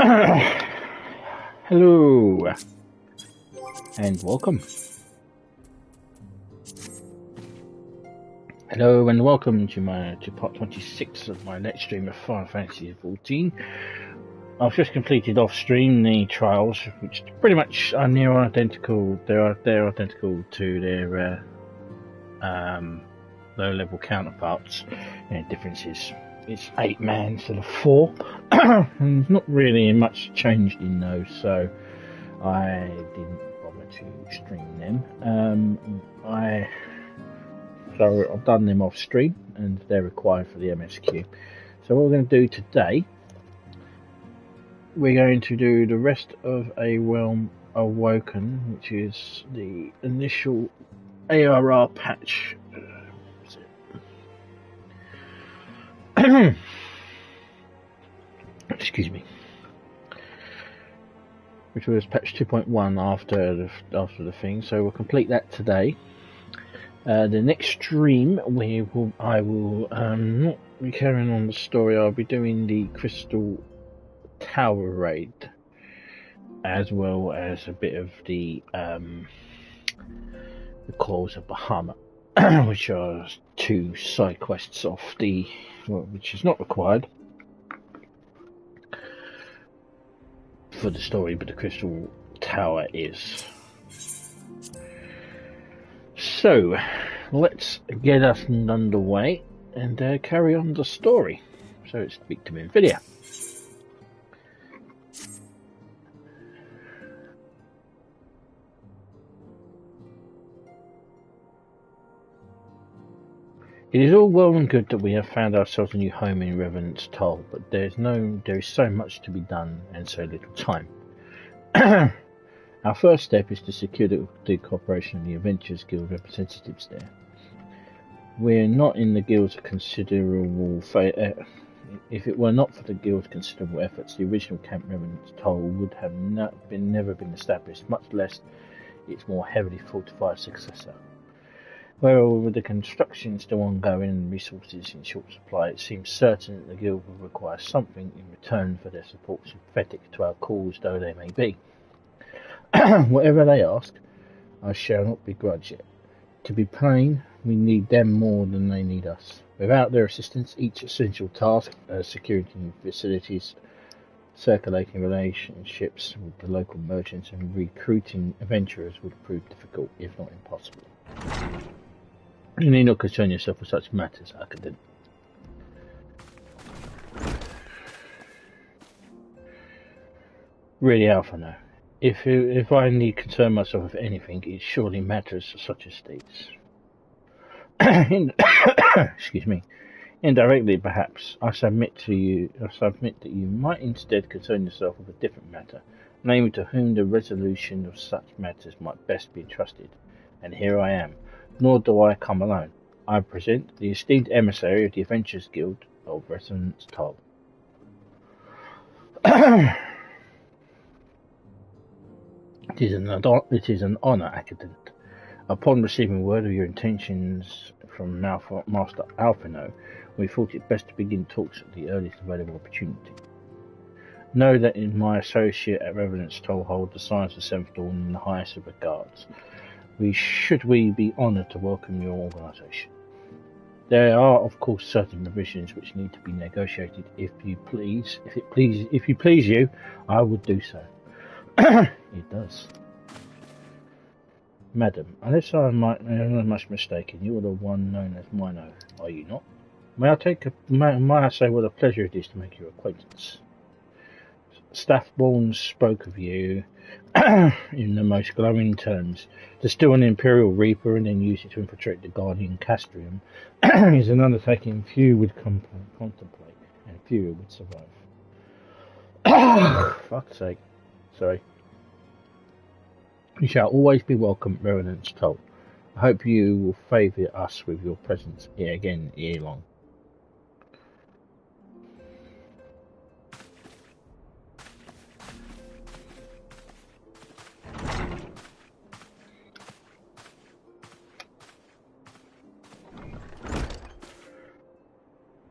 Hello and welcome. Hello and welcome to part 26 of my Let's Stream of Final Fantasy XIV. I've just completed off stream the trials, which pretty much are near identical. They're identical to their low level counterparts. The difference is it's 8 man instead of 4, and not really much changed in those, so I didn't bother to stream them. So I've done them off stream, and they're required for the MSQ. So what we're going to do today, we're going to do the rest of A Realm Awoken, which is the initial ARR patch. Excuse me, which was patch 2.1 after the thing. So we'll complete that today. The next stream I will not be carrying on the story. I'll be doing the Crystal Tower raid, as well as a bit of the Claws of Bahamut, which are 2 side quests off the, which is not required for the story, but the Crystal Tower is. So let's get us underway and carry on the story. So speak to Minfilia. It is all well and good that we have found ourselves a new home in Revenant's Toll, but there is so much to be done and so little time. Our first step is to secure the cooperation of the Adventurers Guild representatives there. We're not in the Guild's considerable if it were not for the Guild's considerable efforts, the original Camp Revenant's Toll would have never been established, much less its more heavily fortified successor. Well, with the construction still ongoing and resources in short supply, it seems certain that the Guild will require something in return for their support, sympathetic to our cause though they may be. Whatever they ask, I shall not begrudge it. To be plain, we need them more than they need us. Without their assistance, each essential task, security facilities, circulating relationships with the local merchants and recruiting adventurers would prove difficult, if not impossible. You need not concern yourself with such matters, Academic. Really, Alpha, no. If I need concern myself with anything, it's surely matters such as these. Excuse me. Indirectly, perhaps, I submit that you might instead concern yourself with a different matter, namely to whom the resolution of such matters might best be entrusted. And here I am. Nor do I come alone. I present the esteemed emissary of the Adventurers Guild of Revenant's Toll. It is an honour, Academic. Upon receiving word of your intentions from Master Alphino, we thought it best to begin talks at the earliest available opportunity. Know that my associate at Revenant's Toll hold the signs of 7th Dawn in the highest of regards. We be honoured to welcome your organisation. There are, of course, certain provisions which need to be negotiated. If you please you, I would do so. It does. Madam, unless I am much mistaken, you are the one known as Mino, are you not? May I say what a pleasure it is to make your acquaintance? Staffborn spoke of you in the most glowing terms. To steal an Imperial Reaper and then use it to infiltrate the Guardian Castrium is an undertaking few would contemplate, and few would survive. Fuck's sake. Sorry. You shall always be welcome, Revenant's Toll. I hope you will favour us with your presence again ere long.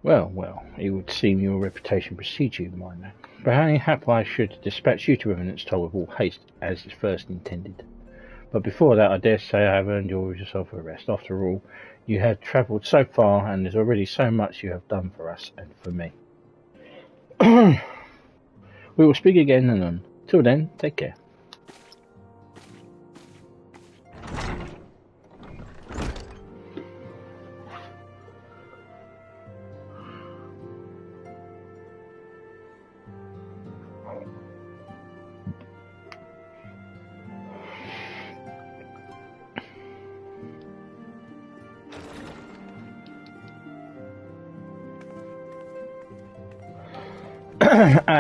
Well, it would seem your reputation precedes you, Mino. Perhaps I should dispatch you to Revenant's Toll with all haste, as first intended. But before that, I dare say I have earned yourself a rest. After all, you have travelled so far, and there's already so much you have done for us and for me. We will speak again anon. Till then, take care.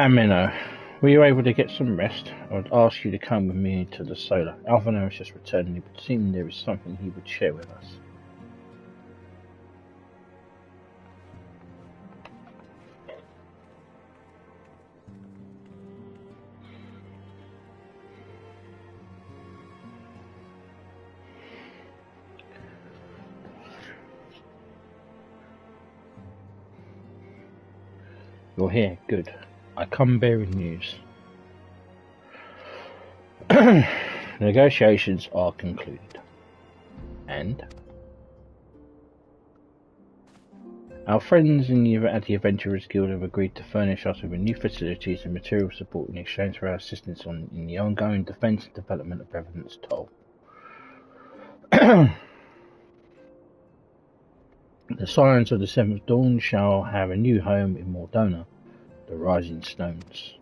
Minnow, were you able to get some rest? I would ask you to come with me to the solar. Alphino has just returned, and it would seem there is something he would share with us. You're here, good. I come bearing news. Negotiations are concluded. And? Our friends at the Adventurers Guild have agreed to furnish us with new facilities and material support in exchange for our assistance in the ongoing defence and development of Revenant's Toll. The Scions of the Seventh Dawn shall have a new home in Mor Dhona, the Rising Stones.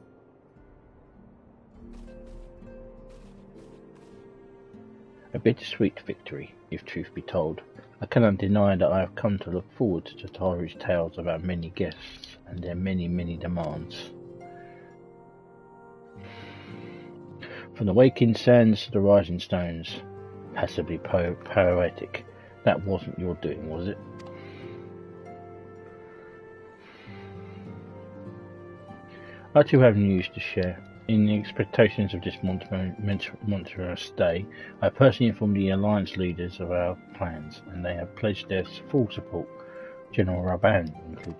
A bittersweet victory, if truth be told. I cannot deny that I have come to look forward to Tataru's tales of our many guests and their many, many demands. From the waking sands to the rising stones, passably poetic. That wasn't your doing, was it? I too have news to share. In the expectations of this monstrous day, I personally informed the Alliance leaders of our plans, and they have pledged their full support, General Raban included.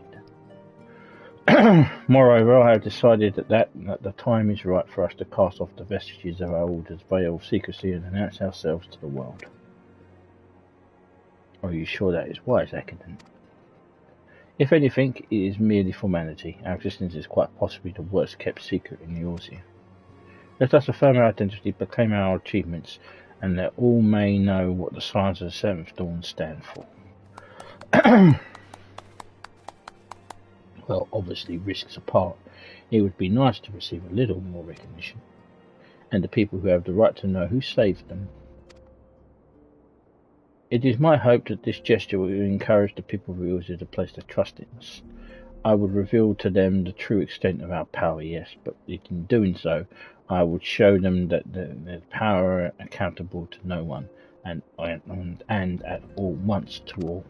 Moreover, I have decided that the time is right for us to cast off the vestiges of our order's veil of secrecy and announce ourselves to the world. Are you sure that is wise, Awoken? If anything, it is merely formality. Our existence is quite possibly the worst kept secret in the Eorzea. Let us affirm our identity, proclaim our achievements, and that all may know what the Scions of the Seventh Dawn stand for. Well, obviously, risks apart, it would be nice to receive a little more recognition, and the people who have the right to know who saved them. It is my hope that this gesture will encourage the people of Eorzea to place their trust in us. I would reveal to them the true extent of our power, yes, but in doing so, I would show them that their power are accountable to no one, and at all once to all.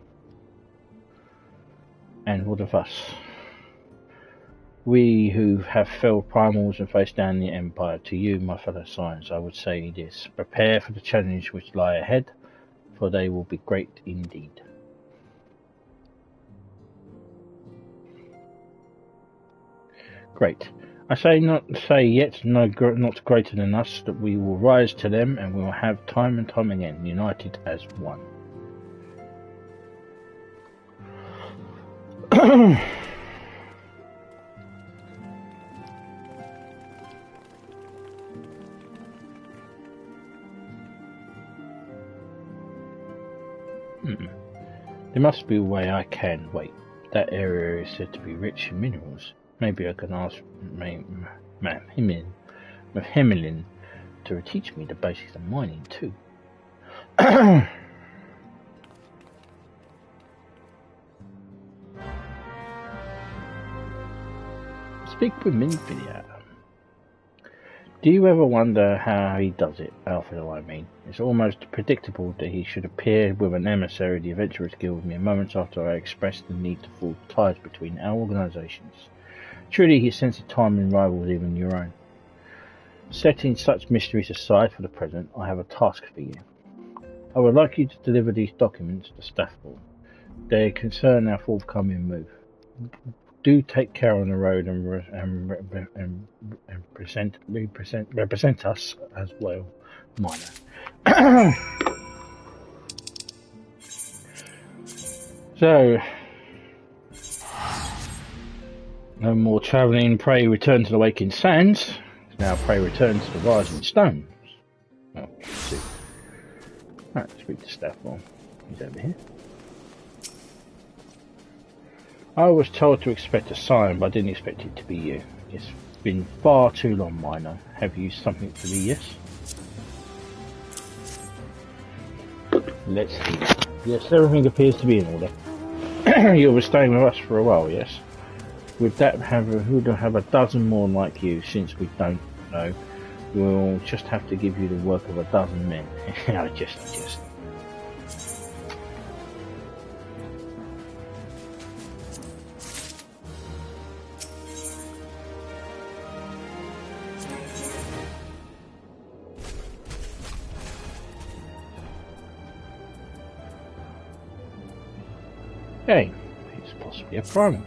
And what of us? We who have felled primals and faced down the Empire, to you, my fellow Scions, I would say this: prepare for the challenge which lie ahead, for they will be great indeed. Great. I say not yet, not greater than us, that we will rise to them, and we will have time and time again, united as one. There must be a way I can wait. That area is said to be rich in minerals. Maybe I can ask Himmelin to teach me the basics of mining too. Speak with Minfilia. Do you ever wonder how he does it, Alfredo, I mean? It's almost predictable that he should appear with an emissary of the Adventurers Guild mere moments after I expressed the need to forge ties between our organisations. Truly his sense of timing rivals even your own. Setting such mysteries aside for the present, I have a task for you. I would like you to deliver these documents to Stafford. They concern our forthcoming move. do take care on the road and represent us as well, minor. So, no more travelling. Pray return to the Waking Sands. Now pray return to the Rising Stones. Oh, let's see. Right, speak to Stafford. He's over here. I was told to expect a sign, but I didn't expect it to be you. It's been far too long, Minor. Have you something for me, yes? Let's see. Yes, everything appears to be in order. You'll be staying with us for a while, yes? With that, we'll have a dozen more like you, since we don't know. We'll just have to give you the work of a dozen men. I just. Hey, it's possibly a primal.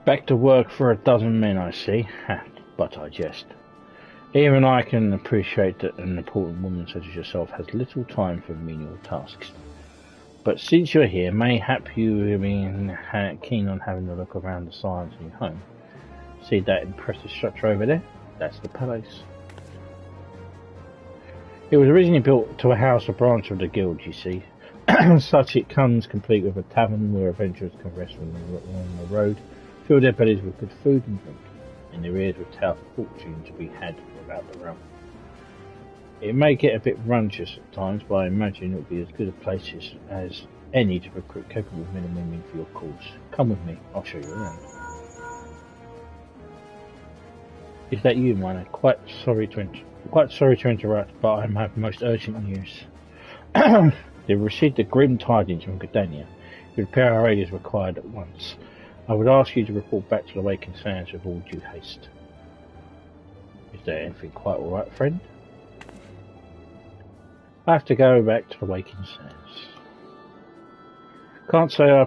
Back to work for a dozen men, I see. But I jest. Even I can appreciate that an important woman such as yourself has little time for menial tasks. But since you're here, mayhap you have been keen on having a look around the science of your home. See that impressive structure over there? That's the palace. It was originally built to house a branch of the guild, you see. Such it comes complete with a tavern where adventurers can rest along the road, fill their bellies with good food and drink, and their ears with tales of fortune to be had about the realm. It may get a bit runtious at times, but I imagine it will be as good a place as any to recruit capable men and women for your cause. Come with me, I'll show you around. Is that you, Minor? Quite sorry to interrupt, but I have most urgent news. They've received the grim tidings from Gardania. Repair our aid is required at once. I would ask you to report back to the Awaken Sands with all due haste. Is there anything quite alright, friend? I have to go back to the Awaken Sands. Can't say I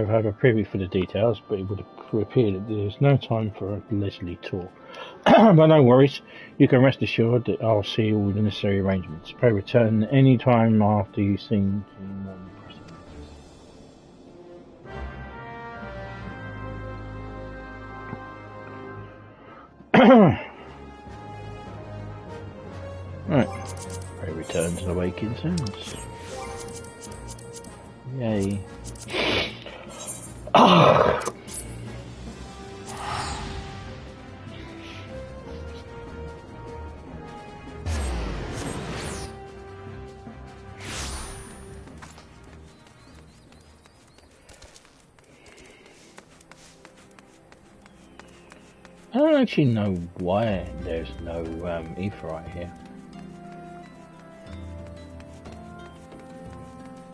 have a privy for the details, but it would appear that there's no time for a leisurely tour. But no worries, you can rest assured that I'll see all the necessary arrangements. Pray return any time after you've seen more impressive. Right, pray return to the Waking Sands. Yay. I don't actually know why there's no etherite here.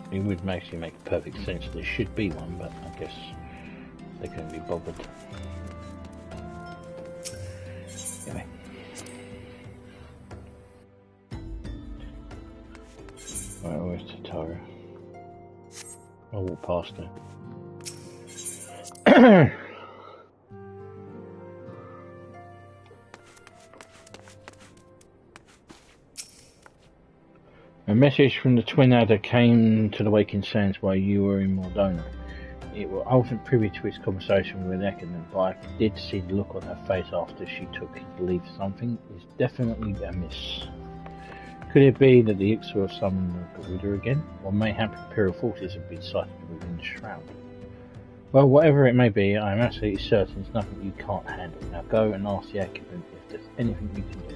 It would actually make perfect sense. There should be one, but I guess they couldn't be bothered. Anyway. Right, where's Tatara? I'll walk past her. A message from the Twin Adder came to the Waking Sands while you were in Mor Dhona. I wasn't privy to his conversation with Awoken, but I did see the look on her face after she took his leave. Something is definitely amiss. Could it be that the XIV summoned the Garuda again? Or mayhap Imperial forces have been sighted within the shroud? Well, whatever it may be, I am absolutely certain it's nothing you can't handle. Now go and ask the Awoken if there's anything you can do.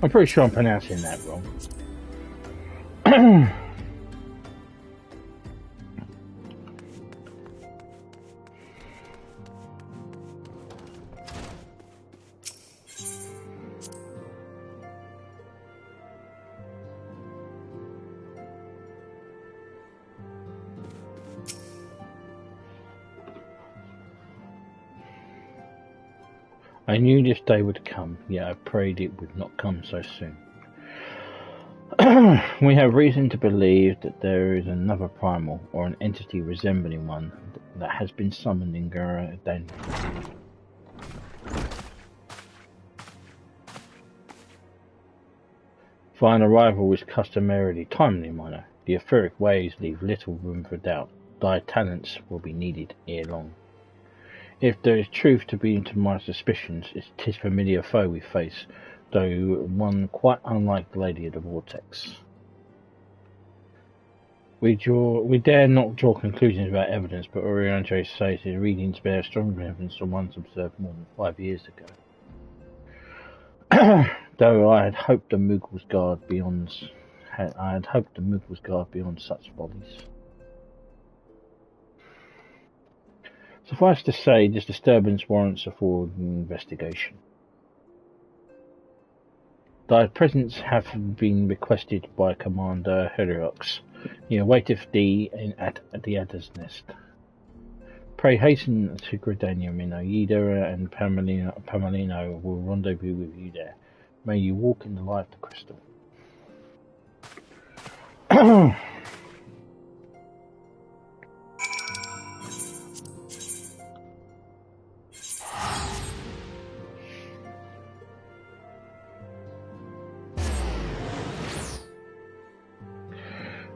I'm pretty sure I'm pronouncing that wrong. I knew this day would come, yet I prayed it would not come so soon. We have reason to believe that there is another primal, or an entity resembling one, that has been summoned in Garadan. Fine arrival is customarily timely, minor. The etheric waves leave little room for doubt. Thy talents will be needed ere long. If there is truth to be into my suspicions, 'tis familiar foe we face, though one quite unlike the Lady of the Vortex. We dare not draw conclusions about evidence, but Oriente says his readings bear stronger evidence than ones observed more than 5 years ago. Though I had hoped the Muggles guard beyond such follies. Suffice to say, this disturbance warrants a full investigation. Thy presence hath been requested by Commander Heliox. He awaiteth thee at the Adder's Nest. Pray hasten to Gridania, Minnow. Yida and Pamelino will rendezvous with you there. May you walk in the light of the crystal.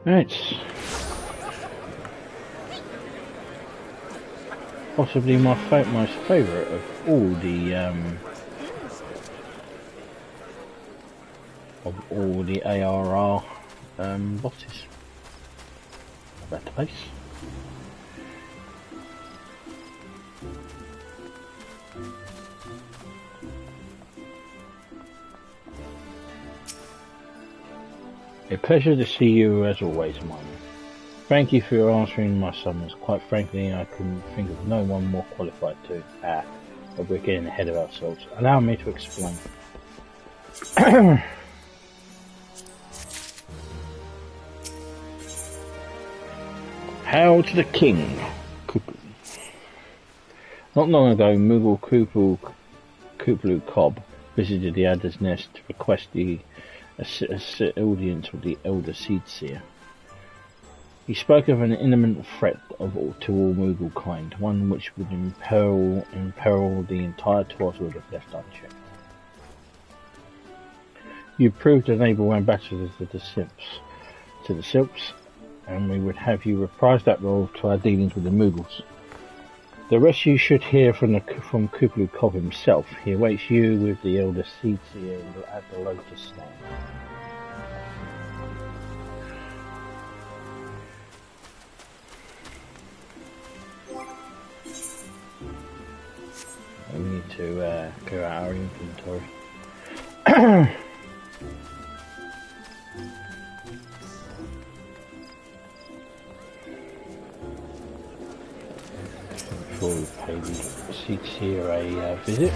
It's possibly my most favourite of all the ARR bosses. About the base. A pleasure to see you as always, Minor. Thank you for answering my summons. Quite frankly, I couldn't think of no one more qualified to. But we're getting ahead of ourselves. Allow me to explain. Hail to the King! Not long ago, Moogle Kuplu Cobb visited the Adder's Nest to request the audience with the Elder Seedseer. He spoke of an imminent threat to all Moogle kind, one which would imperil the entire Twarswood if left unchecked. You proved an able ambassador to the Silps, and we would have you reprise that role to our dealings with the Moogles. The rest you should hear from Kuplu Cobb himself. He awaits you with the Elder Seedseer at the Lotus Stand. We need to clear out our inventory. Before we pay the Seedseer a visit.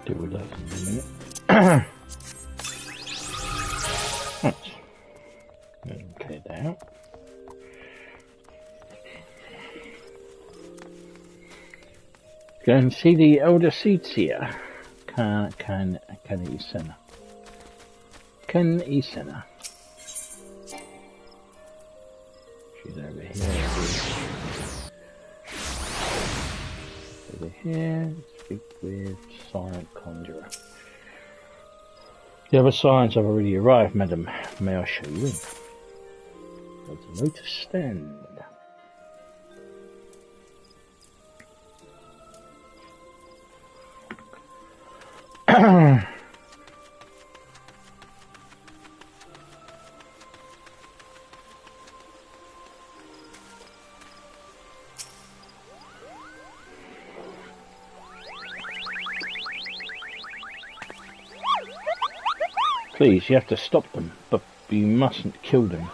Deal with that in a minute. Right. Clear that out. Go and see the Elder Seedseer. Can Isena. She's over here. Over here. Speak with Silent Conjurer. The other signs have already arrived, madam. May I show you in? There's a notice stand. Please, you have to stop them, but you mustn't kill them.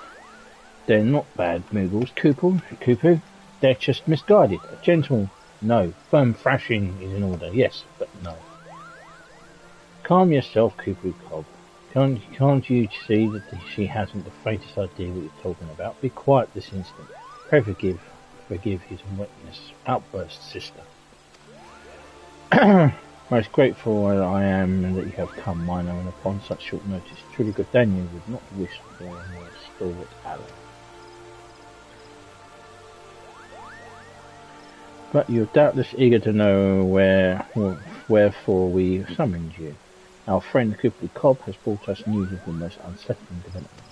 They're not bad Moogles, Cuckoo. They're just misguided. A gentle no. Firm thrashing is in order, yes, but no. Calm yourself, Cuckoo Cobb. Can't you see that she hasn't the faintest idea what you're talking about? Be quiet this instant. Pray forgive his wetness. Outburst, sister. Most grateful I am that you have come, minor, and upon such short notice. Truly good Daniel would not wish for a more stalwart ally. But you're doubtless eager to know wherefore we summoned you. Our friend Cuckoo Cobb has brought us news of the most unsettling development.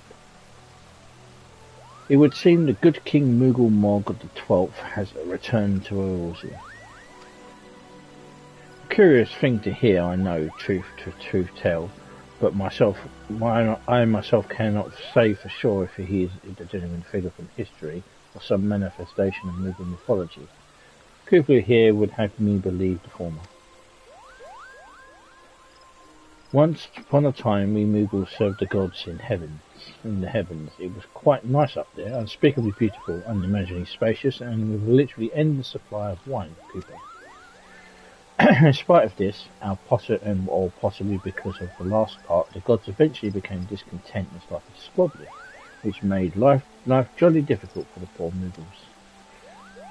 It would seem the good King Moogle Mog XII has returned to Eorzea. Curious thing to hear, I know, truth tell, but I myself cannot say for sure if he is a genuine figure from history or some manifestation of Moogle mythology. Cuckoo here would have me believe the former. Once upon a time we Moogles served the gods in the heavens. It was quite nice up there, unspeakably beautiful, unimaginably spacious, and with literally endless supply of wine, Cooper. In spite of this, or possibly because of the last part, the gods eventually became discontent and started squabbling, which made life jolly difficult for the poor Moogles.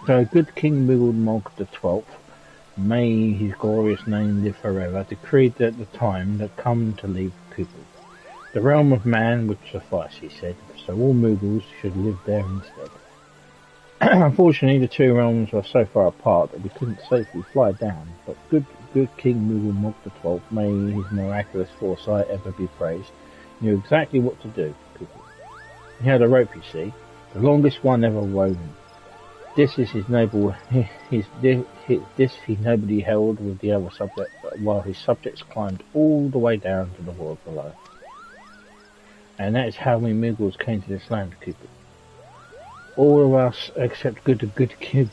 So good King Moogle Mog XII, may his glorious name live forever, decreed at the time that come to leave Cooper. The realm of man would suffice, he said, so all Moogles should live there instead. Unfortunately, the two realms were so far apart that we couldn't safely fly down, but good King Moogle Mog XII, may his miraculous foresight ever be praised, knew exactly what to do. He had a rope, you see, the longest one ever woven. This he nobly held with the other subject, while his subjects climbed all the way down to the world below. And that is how we Moogles came to this land, Cooper. All of us except good King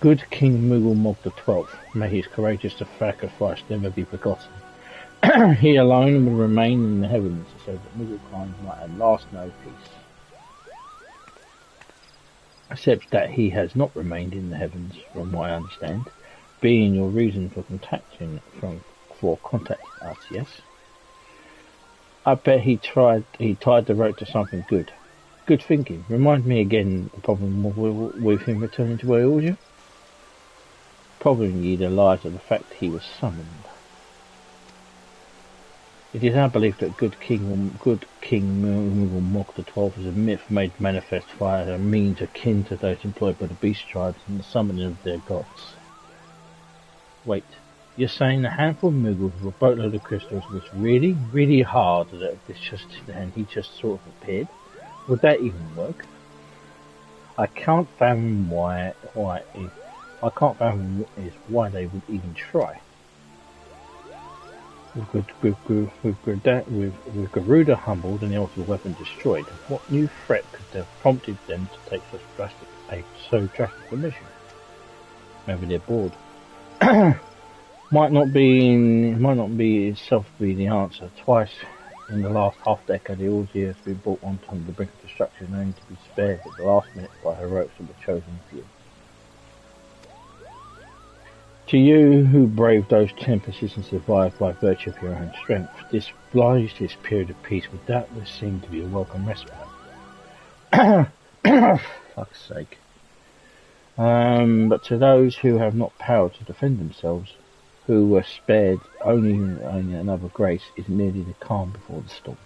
Moogle Mog XII, may his courageous sacrifice never be forgotten. He alone will remain in the heavens, so that Mooglekind might at last know peace. Except that he has not remained in the heavens, from what I understand, being your reason for contacting us, yes? I bet he tied the rope to something good. Good thinking. Remind me again the problem with him returning to Eorzea? Probably the lies of the fact he was summoned. It is our belief that good King Moogle Mog XII is a myth made manifest via a means akin to those employed by the beast tribes in the summoning of their gods. Wait, you're saying a handful of Moogles with a boatload of crystals was really, really hard and he just sort of appeared? Would that even work? I can't fathom why they would even try. With Garuda humbled and the ultimate weapon destroyed, what new threat could have prompted them to take so drastic a mission? Maybe they're bored. Might not be itself be the answer. Twice in the last half-decade, Eorzea has been brought onto the brink of destruction, only to be spared at the last minute by heroics of the chosen few. To you who braved those tempests and survived by virtue of your own strength, this period of peace would doubtless seem to be a welcome respite. Fuck's sake. But to those who have not power to defend themselves, who were spared only another grace, is merely the calm before the storm.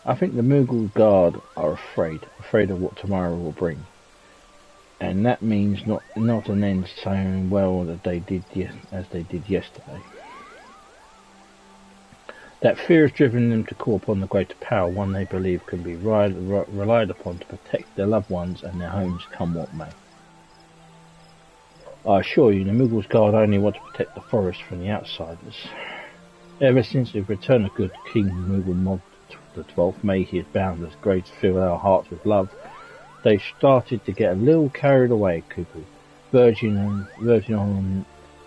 I think the Moogle Guard are afraid of what tomorrow will bring. And that means not an end so well that they did as they did yesterday. That fear has driven them to call upon the greater power, one they believe can be relied upon to protect their loved ones and their homes, come what may. I assure you, the Mughals Guard only want to protect the forest from the outsiders. Ever since the return of good King Mughal Mor Dhona, may his boundless grace fill our hearts with love, they started to get a little carried away, Cuckoo, verging on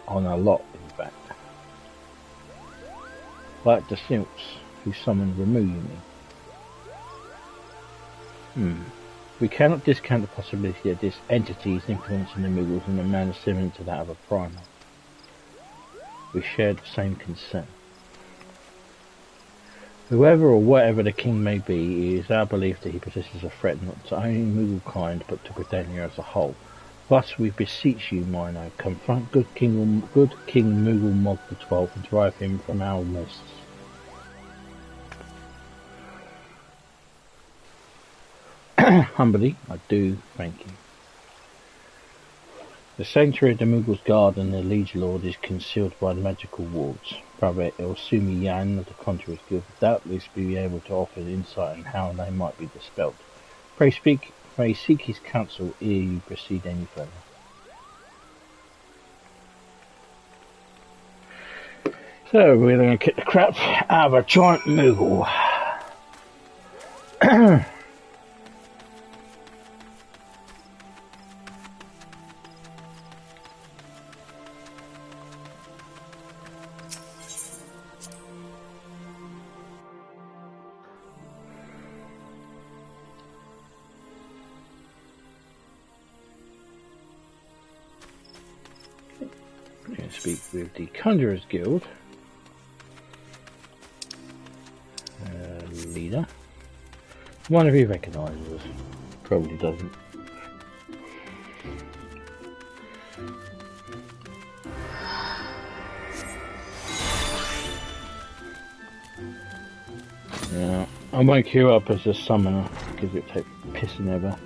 a lot, in fact. Like the Silks who summoned Remove me. We cannot discount the possibility that this entity is influencing the Mughals in a manner similar to that of a primer. We share the same concern. Whoever or whatever the king may be, it is our belief that he possesses a threat not to only Mughal kind but to Britannia as a whole. Thus we beseech you, Mino, confront good King Mughal Mor Dhona and drive him from our midst. Humbly, I do thank you. The sanctuary of the Mughals Guard and their liege lord is concealed by magical wards. Brother Elsumi Yan of the Conjurer's Guild will doubtless be able to offer insight on how they might be dispelled. Pray seek his counsel ere you proceed any further. So we're going to kick the crap out of a giant Mughal. Speak with the Conjurer's Guild leader. One of you recognises us, probably doesn't. Yeah, I won't queue up as a summoner because it takes pissing ever.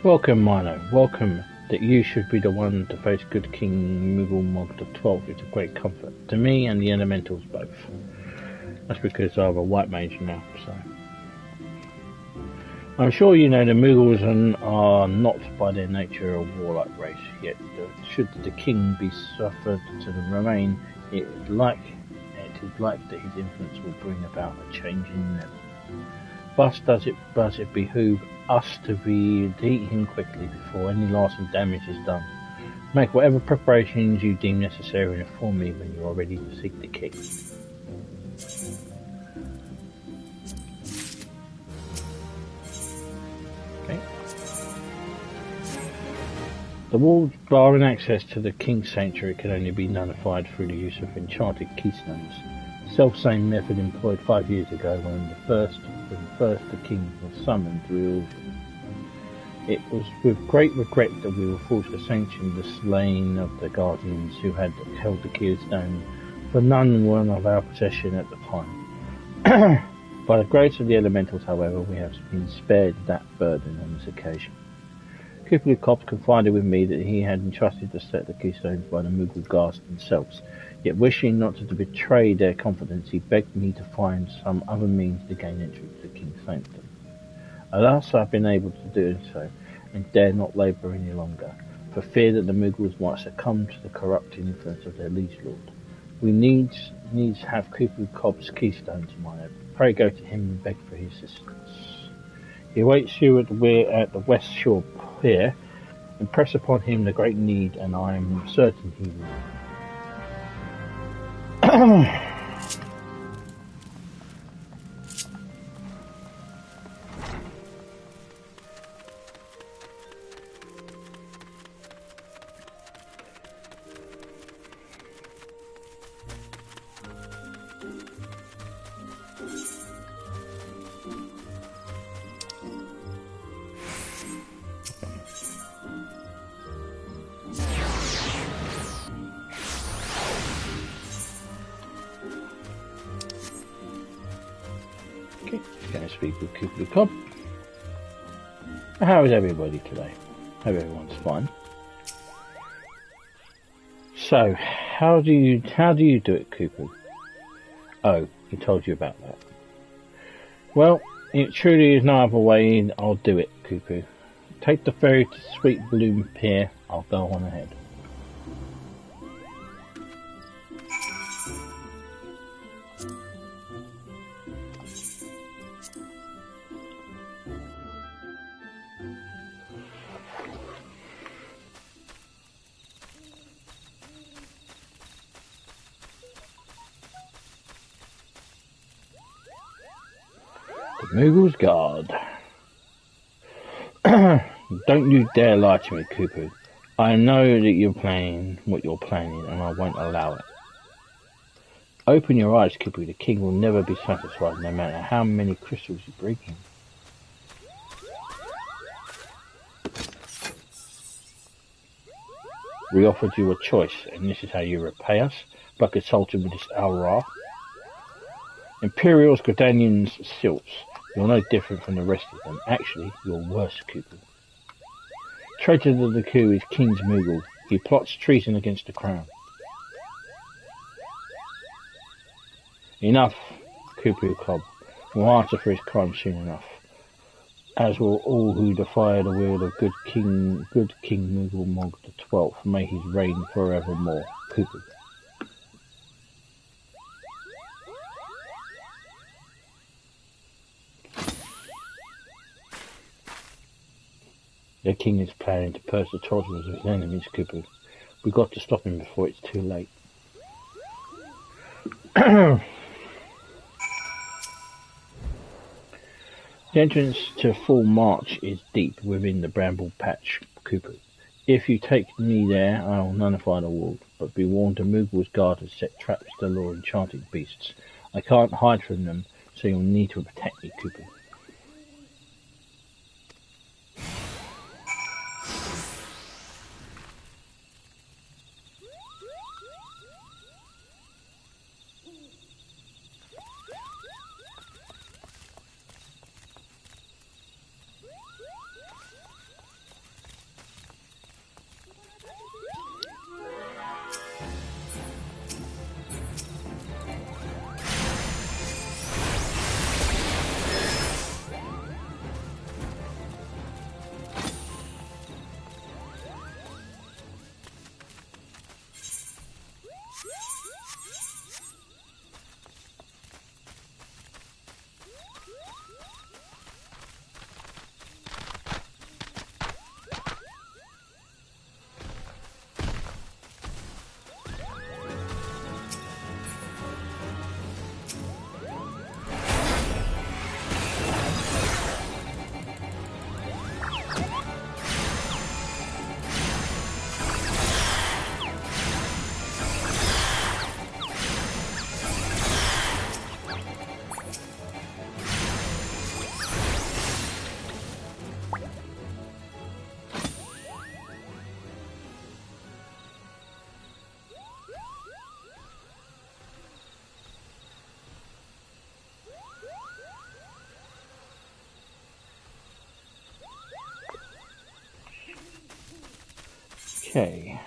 Welcome, Mino. Welcome. That you should be the one to face good King Mughal Mor Dhona is a great comfort to me and the elementals both. That's because I'm a white mage now, so. I'm sure you know the Mughals are not by their nature a warlike race, yet should the king be suffered to remain, it is like that his influence will bring about a change in them. Thus does it behoove us to defeat him quickly before any lasting damage is done. Make whatever preparations you deem necessary and inform me when you are ready to seek the king. Okay. The walls barring access to the king's sanctuary can only be nullified through the use of enchanted keystones. Self-same method employed 5 years ago when the king was summoned revealed. It was with great regret that we were forced to sanction the slaying of the guardians who had held the keystone, for none were of our possession at the time. By the grace of the elementals, however, we have been spared that burden on this occasion. Kublai Khan confided with me that he had entrusted to set the keystones by the Mughal guards themselves. Yet wishing not to betray their confidence, he begged me to find some other means to gain entry to the king's sanctum. Alas, I have been able to do so, and dare not labour any longer, for fear that the Mughals might succumb to the corrupting influence of their liege lord. We needs have Kublai Khan's keystone tomorrow. Pray go to him and beg for his assistance. He awaits you at the West Shore Pier. Impress upon him the great need, and I am certain he will. Okay, going to speak with Cooper the Cobb. How is everybody today? Hope everyone's fine. So, how do you do it, Cooper? Oh, he told you about that. Well, it truly is no other way. I'll do it, Cooper. Take the ferry to Sweet Bloom Pier. I'll go on ahead. Moogle's Guard. Don't you dare lie to me, Cooper. I know that you're planning what you're planning, and I won't allow it. Open your eyes, Cooper. The king will never be satisfied, no matter how many crystals you bring him. We offered you a choice, and this is how you repay us, by consulting with this ARR. Imperials, Gordanians, Silts. You're no different from the rest of them. Actually, you're worse, Cooper. Traitor to the coup is King's Moogle. He plots treason against the crown. Enough, Cooper Cobb. Will answer for his crime soon enough. As will all who defy the will of good King Moogle Mog the 12th. May his reign forevermore. Cooper. The king is planning to purge the torturers of his enemies, Cooper. We've got to stop him before it's too late. The entrance to Full March is deep within the bramble patch, Cooper. If you take me there, I will nullify the wall, but be warned the Moogle's Guard has set traps to lure enchanted beasts. I can't hide from them, so you'll need to protect me, Cooper. Okay.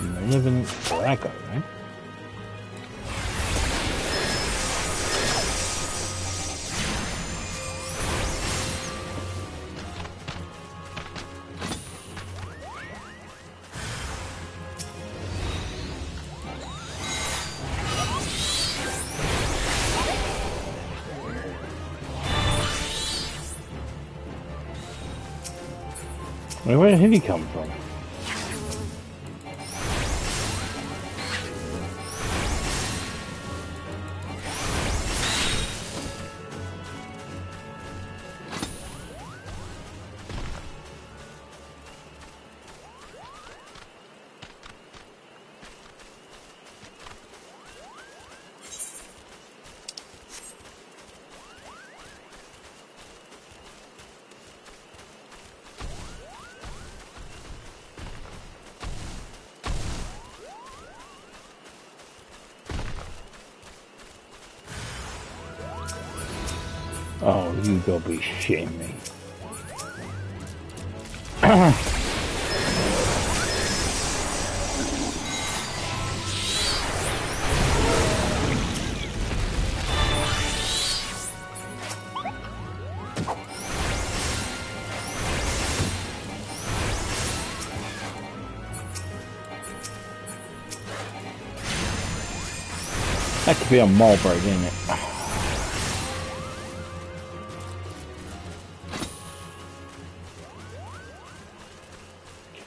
Malevolent Drago, right? Where did he come from? Oh, you gotta be shitting me. That could be a mall break, isn't it?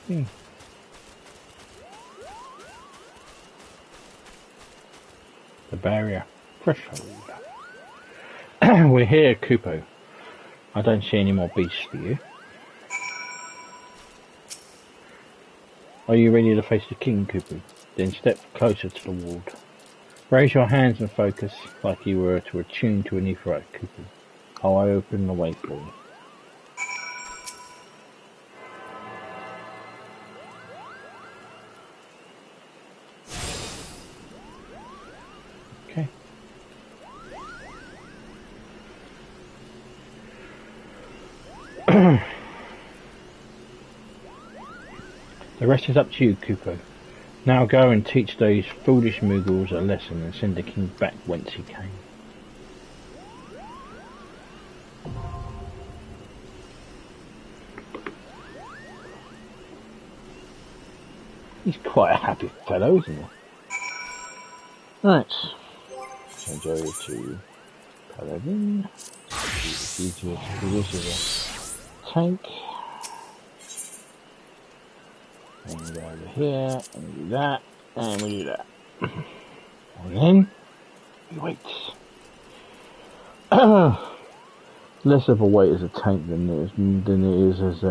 Okay. The barrier threshold. We're here, Kupo. I don't see any more beasts for you. Are you ready to face the king, Kupo? Then step closer to the ward. Raise your hands and focus like you were to attune to an Aetheryte, Kupo. I'll open the way for you. Okay. The rest is up to you, Kupo. Now go and teach those foolish Mughals a lesson and send the king back whence he came. He's quite a happy fellow, isn't he? Right. Change over to Paladin. This is a tank. And we go over here, and we do that, and we do that. And then, we wait. Less of a wait as a tank than it is as a,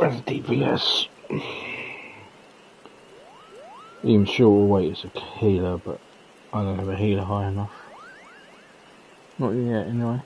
as DPS. Even shorter wait as a healer, but I don't have a healer high enough. Not yet, anyway.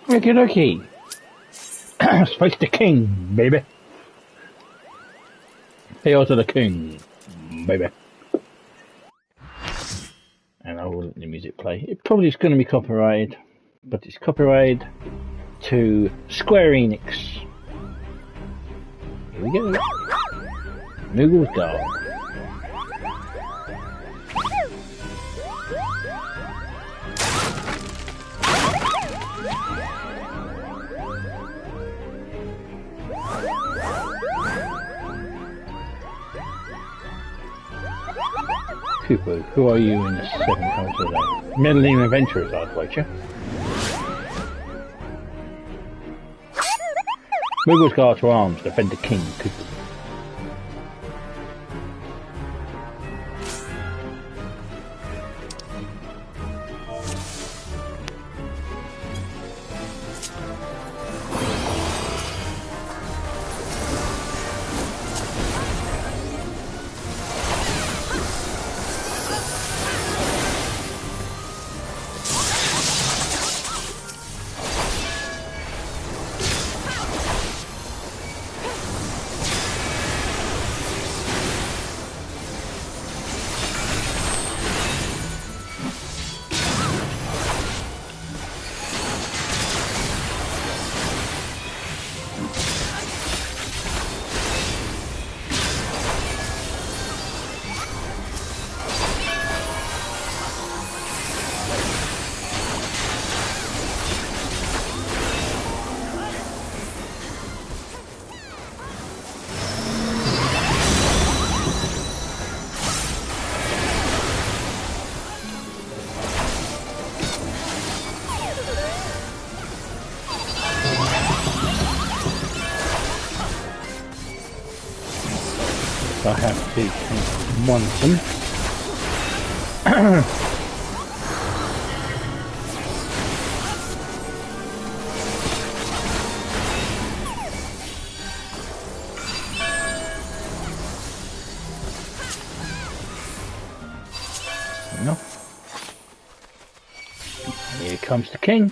Okie dokie. Space the king, baby. Hail to the king, baby. And I will let the music play. It probably is going to be copyrighted, but it's copyrighted to Square Enix. Here we go. Moogle's Guard. Cooper, who are you in the 7 times today? Meddling adventurers, I'd wager. Moogle's Guard to arms, defend the king, Cooper. I have to take one of them. No. Here comes the king.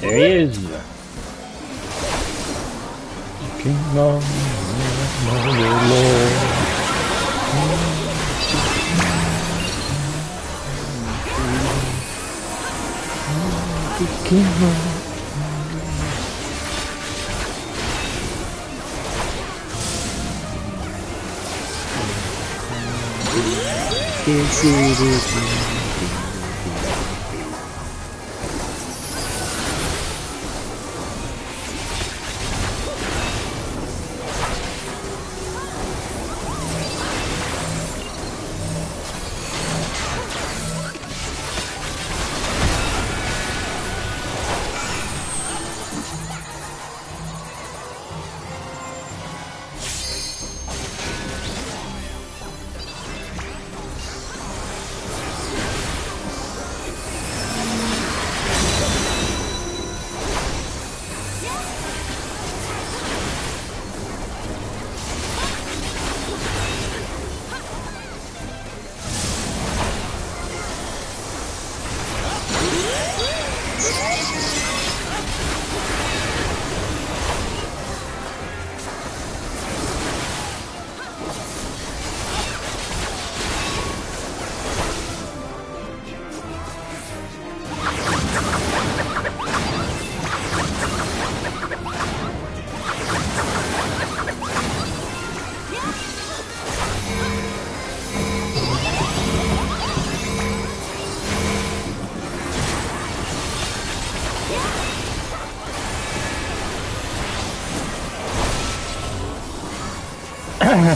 There he is. King of the Lord. King of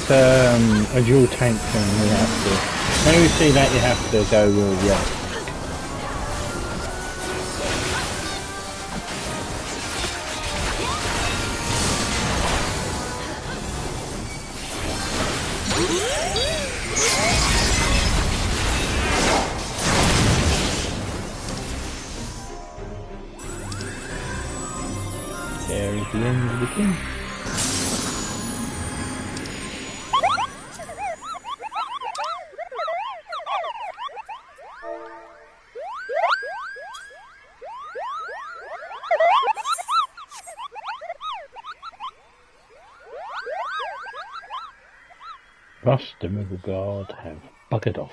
That's a dual tank thing we have to. When you see that, you have to go with There is the end of the king. Thus the Moogle Guard have buggered off.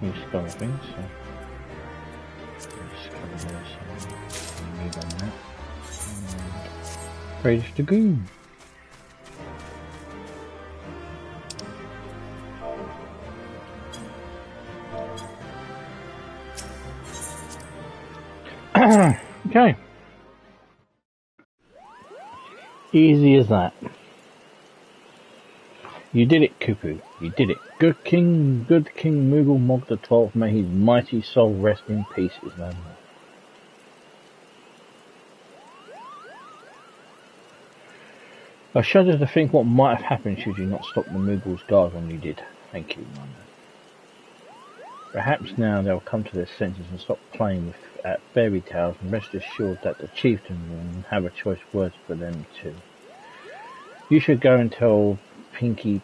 We've just got things, so just cover there, so move on that. Praise to Goon. Okay. Easy as that. You did it, Cuckoo. You did it. Good King Moogle Mog the 12th, may his mighty soul rest in peace, is no more. I shudder to think what might have happened should you not stop the Moogle's guard when you did. Thank you, Mum. Perhaps now they'll come to their senses and stop playing with fairy tales, and rest assured that the chieftain will have a choice words for them too. You should go and tell Pinky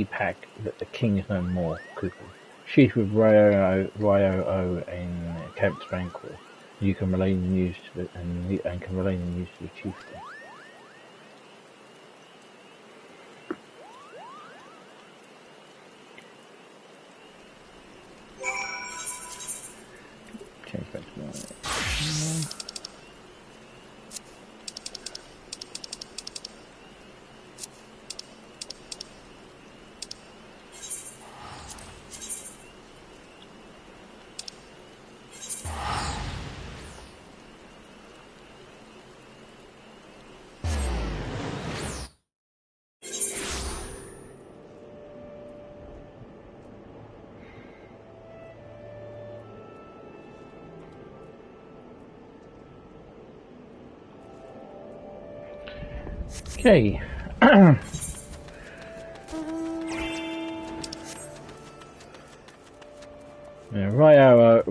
Pack that the king is no more, Cuckoo. She's with Ryo in Camp Tranquil. You can relay the news to the chieftain. Change back to my Okay. Ryo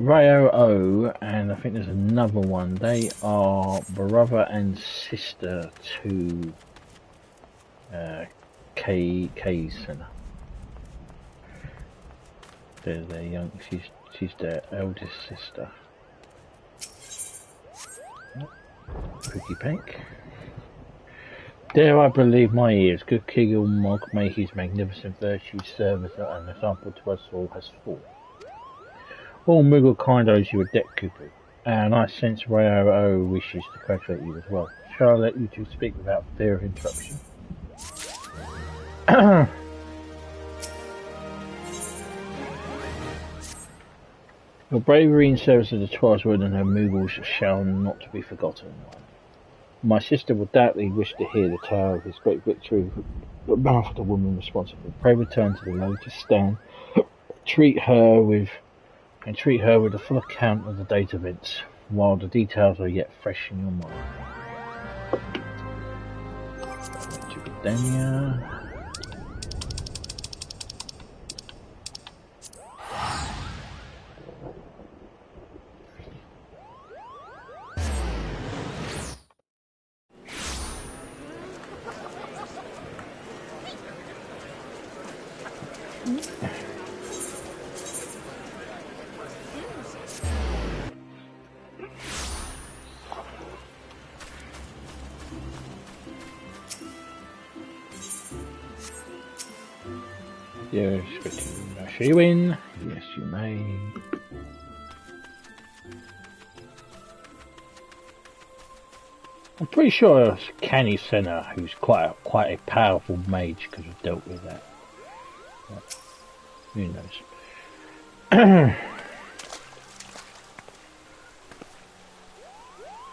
and I think there's another one. They are brother and sister to Kay's Senna. They're their young. She's their eldest sister. Cookie Pink. Dare I believe my ears, good King Mog, may his magnificent virtues serve as an example to us all has fallen. All Moogle kind owes you a debt, Cuckoo, and I sense Ryo wishes to congratulate you as well. Shall I let you two speak without fear of interruption? Your bravery in service of the Twicewood and her Moogles shall not be forgotten. My sister will doubtless wish to hear the tale of his great victory but mouth of the woman responsible. Pray return to the lotus stand. Treat her with a full account of the date events, while the details are yet fresh in your mind. Dania. Yes, shall you win? Yes, you may. I'm pretty sure it's Canny Senna, who's quite a powerful mage, could have dealt with that. But who knows?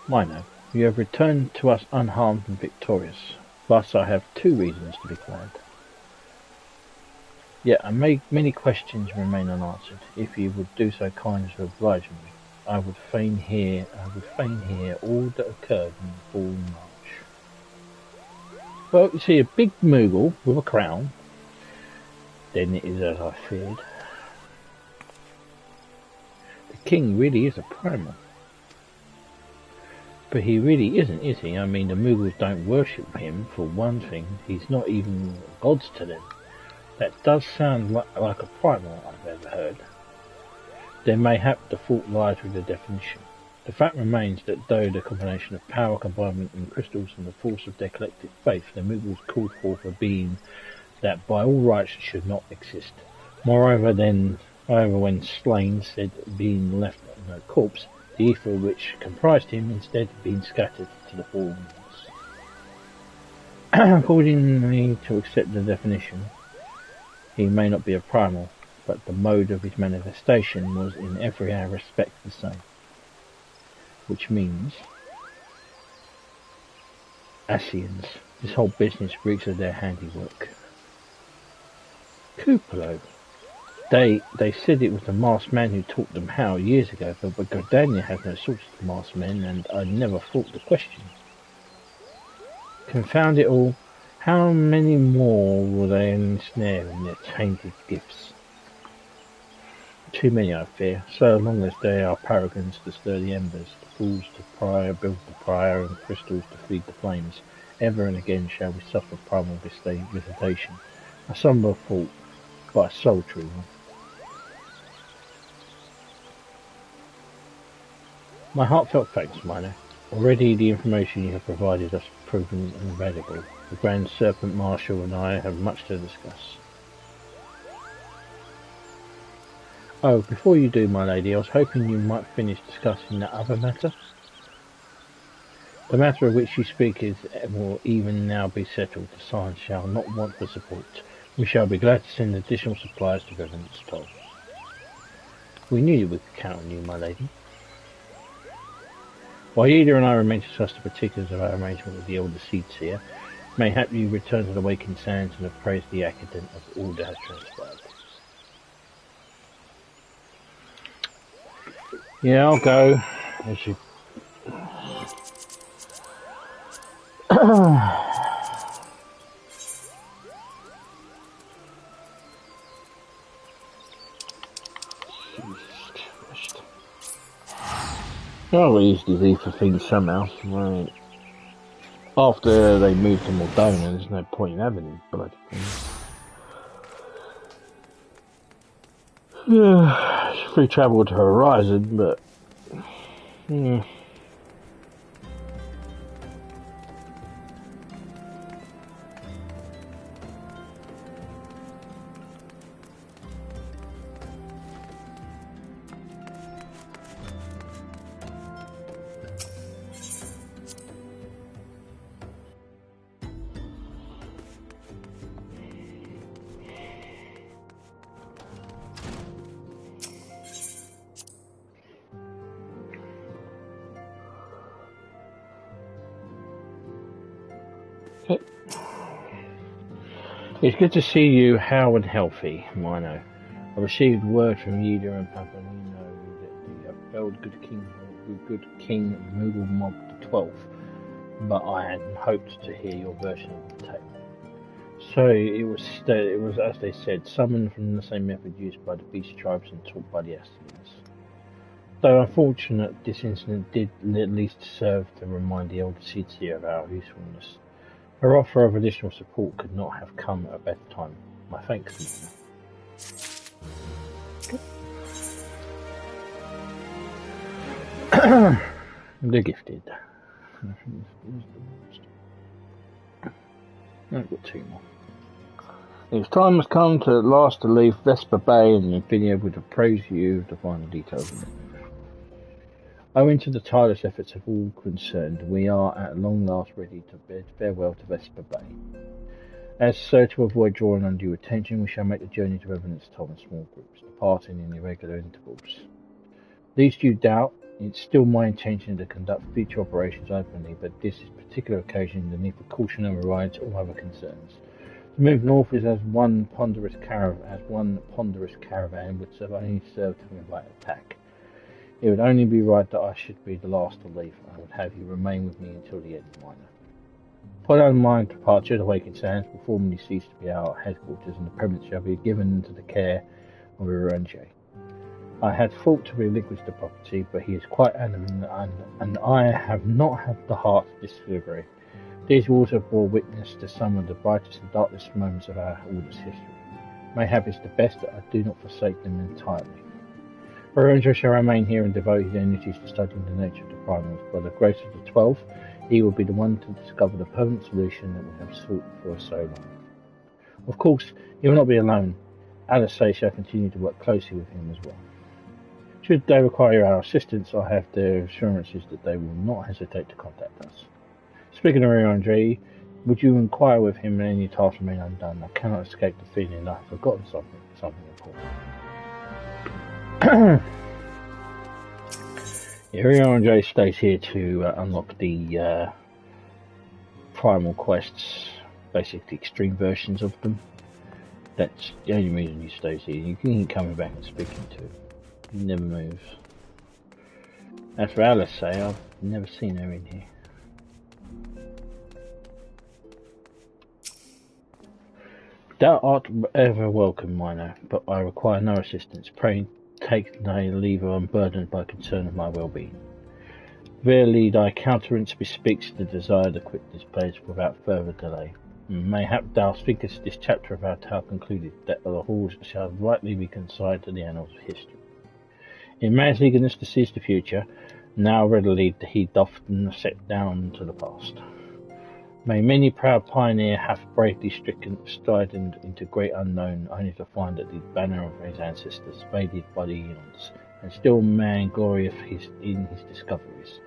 Minor, you have returned to us unharmed and victorious. Thus I have two reasons to be glad. Yet many questions remain unanswered. If you would do so kind as to oblige me, I would fain hear all that occurred in the fall march. Well, you see a big Moogle with a crown. Then it is as I feared. The king really is a primal. But he really isn't, is he? I mean, the Mughals don't worship him, for one thing. He's not even gods to them. That does sound like a primal I've ever heard. Then mayhap the fault lies with the definition. The fact remains that though the combination of power combined in crystals and the force of their collective faith, the Mughals called forth a being that by all rights should not exist. Moreover, when slain, said being left no corpse, the ether which comprised him instead being scattered to the four winds. Accordingly, to accept the definition, he may not be a primal, but the mode of his manifestation was in every respect the same. Which means Asians. This whole business reeks of their handiwork. Kupalo. They said it was the masked man who taught them how years ago, but Gordania has no source of masked men, and I never thought the question. Confound it all, how many more will they ensnare in their tainted gifts? Too many, I fear, so long as they are paragons to stir the embers, the fools to build the pyre, and crystals to feed the flames. Ever and again shall we suffer primal visitation, a sombre thought, but a sultry one. My heartfelt thanks, Minor. Already the information you have provided us proven invaluable. The Grand Serpent Marshal and I have much to discuss. Oh, before you do, my lady, I was hoping you might finish discussing that other matter. The matter of which you speak will even now be settled. The Science shall not want for support. We shall be glad to send additional supplies to Revenant's Toll. We knew we could count on you, my lady. While Yida and I remain to discuss the particulars of our arrangement with the Elder Seedseer, mayhap you return to the Awakened Sands and appraise the accident of all that has transpired. Yeah, I'll go. As you... I'll use these ether things somehow. Right. After they move to Mor Dhona, there's no point in having these bloody things. Yeah, free travel to Horizon, but yeah. It's good to see you how and healthy, Mino. I received word from Yida and Papalino that the upheld good King Mughal Mob the 12th, but I had hoped to hear your version of the tale. So it was, as they said, summoned from the same method used by the Beast Tribes and taught by the Assassins. Though unfortunate, this incident did at least serve to remind the Elder Seedseer of our usefulness. Her offer of additional support could not have come at a better time. My thanks, Mother. The gifted. I've got two more. Its time has come to at last to leave Vesper Bay and be able to praise you the final details of it. Owing to the tireless efforts of all concerned, we are at long last ready to bid farewell to Vesper Bay. As so, to avoid drawing undue attention, we shall make the journey to Revenant's Toll in small groups, departing in irregular intervals. Lest you doubt, it's still my intention to conduct future operations openly, but this particular occasion, the need for caution overrides all other concerns. To move north is as one ponderous caravan would only serve to invite attack. It would only be right that I should be the last to leave. I would have you remain with me until the end, Minor. Following my departure, the Awakened Sands will formally cease to be our headquarters, and the premises shall be given into the care of a Ranger. I had thought to relinquish the property, but he is quite adamant, and I have not had the heart to disagree. These walls have bore witness to some of the brightest and darkest moments of our Order's history. Mayhap it's the best that I do not forsake them entirely. Lorenzo shall remain here and devote his energies to studying the nature of the primals. By the grace of the 12, he will be the one to discover the permanent solution that we have sought for so long. Of course, he will not be alone. Alice shall continue to work closely with him as well. Should they require our assistance, I have their assurances that they will not hesitate to contact us. Speaking of Andre, would you inquire with him when any tasks remain undone? I cannot escape the feeling that I have forgotten something important. Andre stays here to unlock the primal quests, basically extreme versions of them. That's the only reason he stays here. You can keep coming back and speaking to him. He never moves. As for Alice, I've never seen her in here. Thou art ever welcome, Minor, but I require no assistance. Pray take thy leave unburdened by concern of my well-being. Verily thy countenance bespeaks the desire to quit this place without further delay. Mayhap thou thinkest this chapter of our tale concluded, that the halls shall rightly be consigned to the annals of history. In man's eagerness to seize the future, now readily he doth set down to the past. May many proud pioneer have bravely stridden into great unknown, only to find that the banner of his ancestors faded by the eons, and still man glorieth in his discoveries.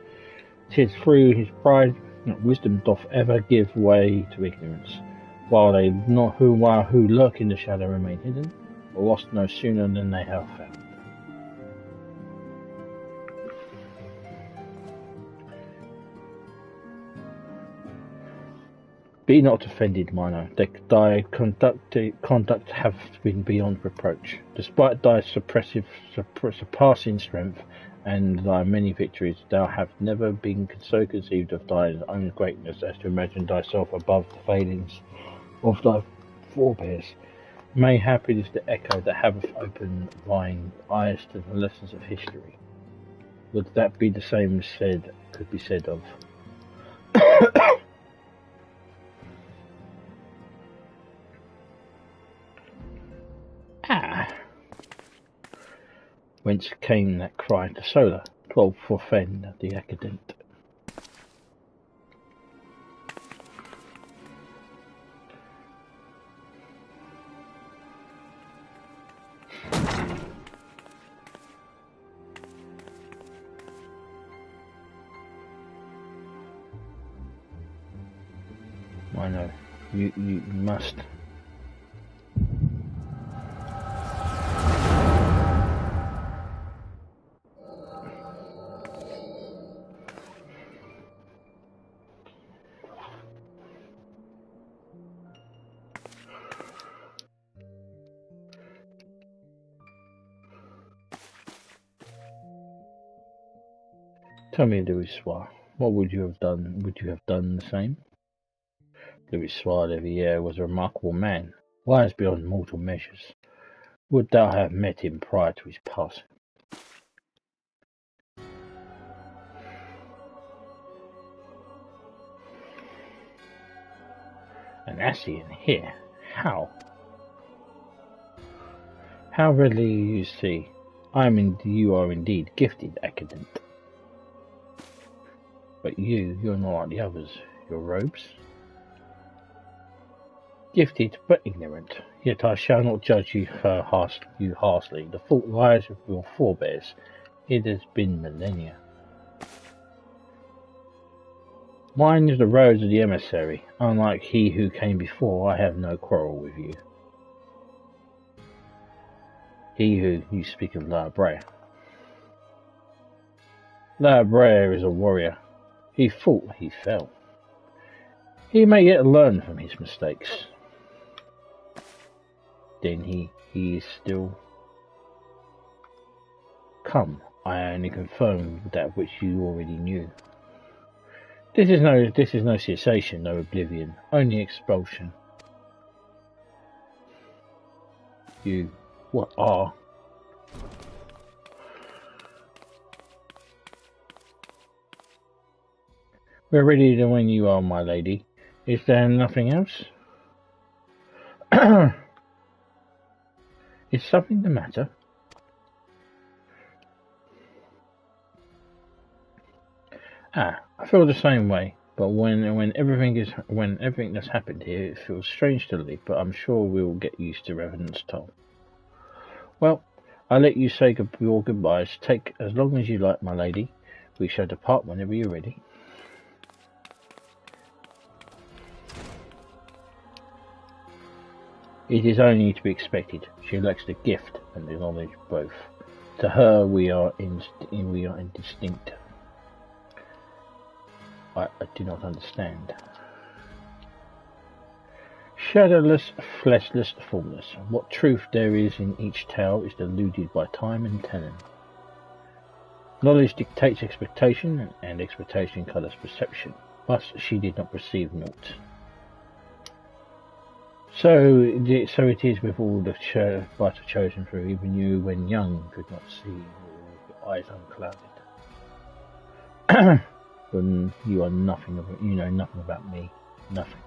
'Tis through his pride that wisdom doth ever give way to ignorance, while who lurk in the shadow remain hidden, lost no sooner than they have found. Be not offended, Minor. Thy conduct hath been beyond reproach. Despite thy surpassing strength and thy many victories, thou hast never been so conceived of thine own greatness as to imagine thyself above the failings of thy forebears. Mayhap it is the echo that hath opened thine eyes to the lessons of history. Would that be the same could be said of whence came that cry to Solar, 12 for Fen, the accident. I know, you must. Tell me, Louis Soir, what would you have done? Would you have done the same? Louis Soir Levier was a remarkable man, wise beyond mortal measures. Would thou have met him prior to his passing? An Ascian here? How? How readily you see. You are indeed gifted, accident. But you're not like the others. Your robes? Gifted, but ignorant. Yet I shall not judge you harshly. The fault lies with your forebears. It has been millennia. Mine is the robes of the emissary. Unlike he who came before, I have no quarrel with you. You speak of La Brea. La Brea is a warrior. He fought, he fell. He may yet learn from his mistakes. Then he is still. Come, I only confirm that which you already knew. This is no cessation, no oblivion, only expulsion. You, what are? We're ready to when you are, my lady. Is there nothing else? Is something the matter? I feel the same way. But when everything that's happened here, it feels strange to leave. But I'm sure we'll get used to Revenant's toll. Well, I'll let you say your goodbyes. Take as long as you like, my lady. We shall depart whenever you're ready. It is only to be expected. She lacks the gift and the knowledge both. To her, we are indistinct. I do not understand. Shadowless, fleshless, formless. What truth there is in each tale is deluded by time and telling. Knowledge dictates expectation, and expectation colours perception. But she did not perceive naught. So it is with all the vital chosen through. Even you, when young, could not see, with your eyes unclouded. But you are nothing of you know nothing about me. Nothing.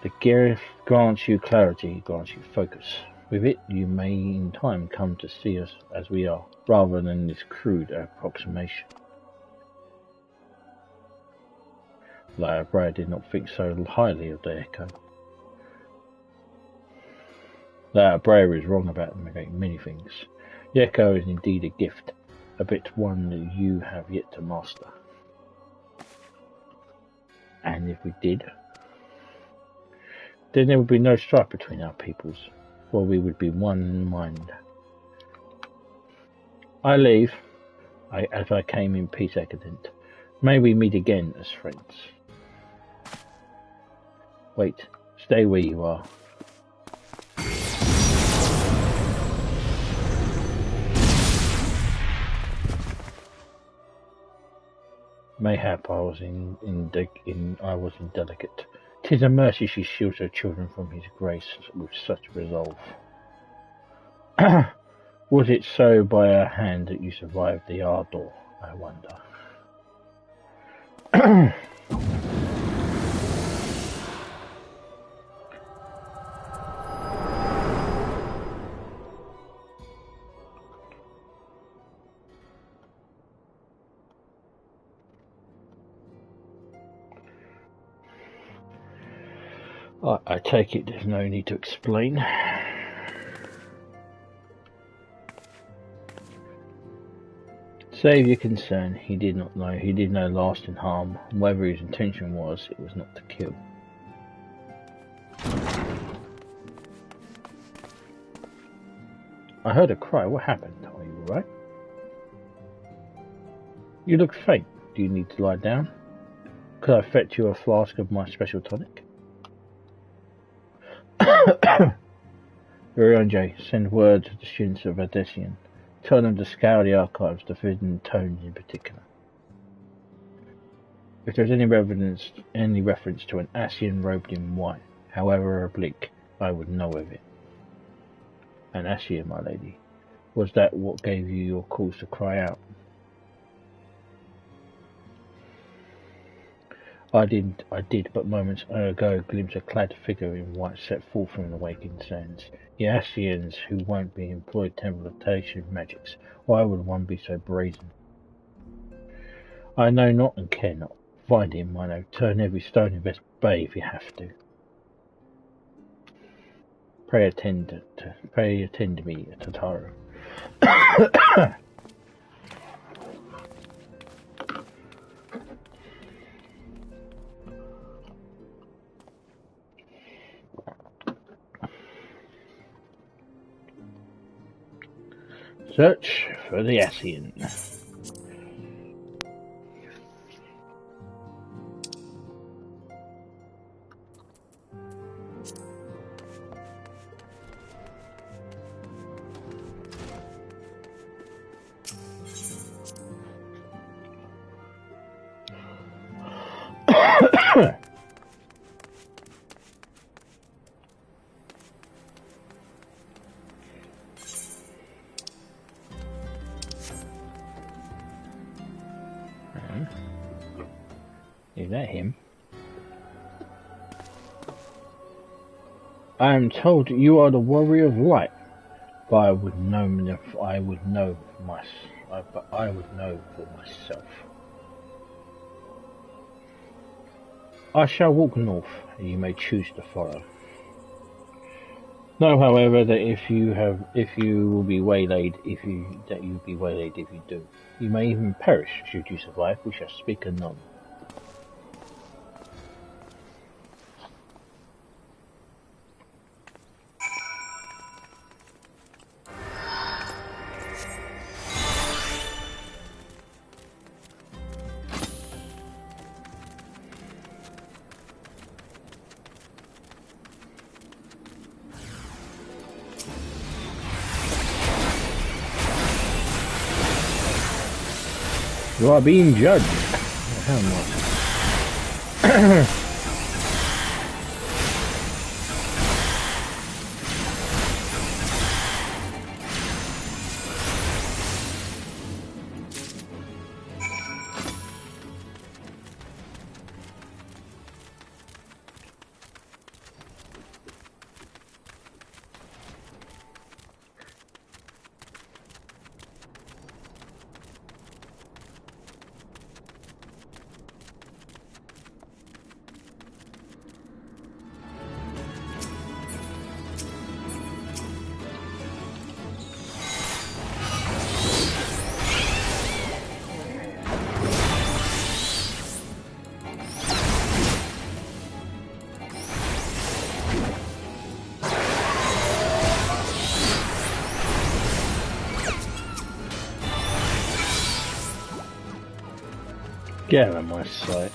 The gift grants you clarity, grants you focus. With it, you may in time come to see us as we are, rather than this crude approximation. Lyra Bray did not think so highly of the Echo. Lyra Bray is wrong about many things. The Echo is indeed a gift, a bit one that you have yet to master. And if we did, then there would be no strife between our peoples, for we would be one in mind. I leave, as I came in peace evident. May we meet again as friends. Wait, stay where you are. Mayhap I was indelicate. 'Tis a mercy she shields her children from his grace with such resolve. Was it so by her hand that you survived the ardor, I wonder? I take it there's no need to explain. Save your concern, he did not know. He did no lasting harm. Whatever his intention was, it was not to kill. I heard a cry. What happened? Are you alright? You look faint. Do you need to lie down? Could I fetch you a flask of my special tonic? Reunited, send word to the students of Adesian. Tell them to scour the archives, the forbidden tones in particular. If there is any reference to an Asian robed in white, however oblique, I would know of it. An Asian, my lady. Was that what gave you your cause to cry out? I did, but moments ago glimpse a clad figure in white set forth from the waking sands. The Asians who won't be employed teleportation magics. Why would one be so brazen? I know not and care not. Find him, I know. Turn every stone in West Bay if you have to. Pray attend to me, Tataru. Search for the Asian. Is that him? I am told you are the warrior of light, but I would know for myself. I shall walk north, and you may choose to follow. Know, however, that you'll be waylaid if you do. You may even perish should you survive. We shall speak anon. You are being judged. How much? Get out of my sight.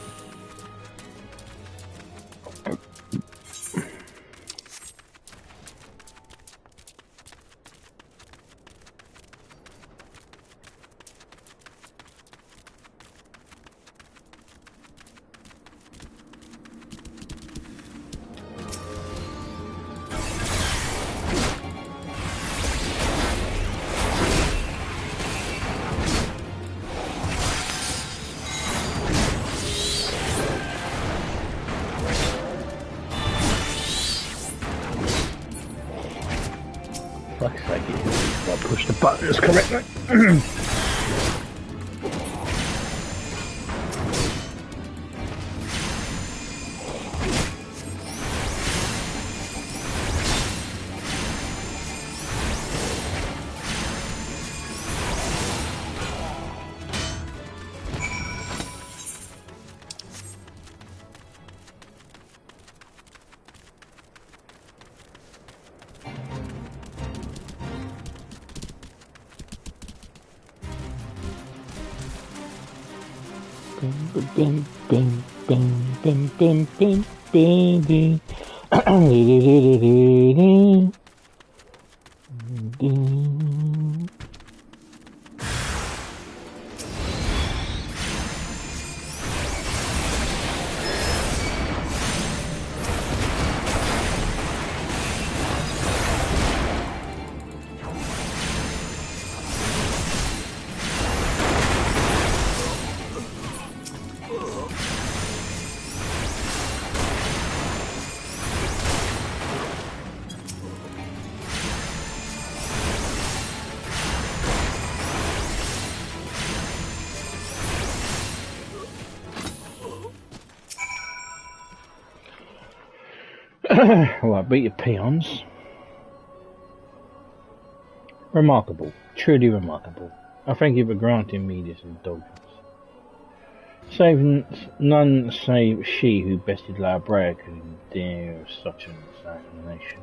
Fuck's sake, I'll push the buttons correctly. Right, beat your peons. Remarkable, truly remarkable. I thank you for granting me this indulgence. None save she who bested Labrea could dare such an assassination.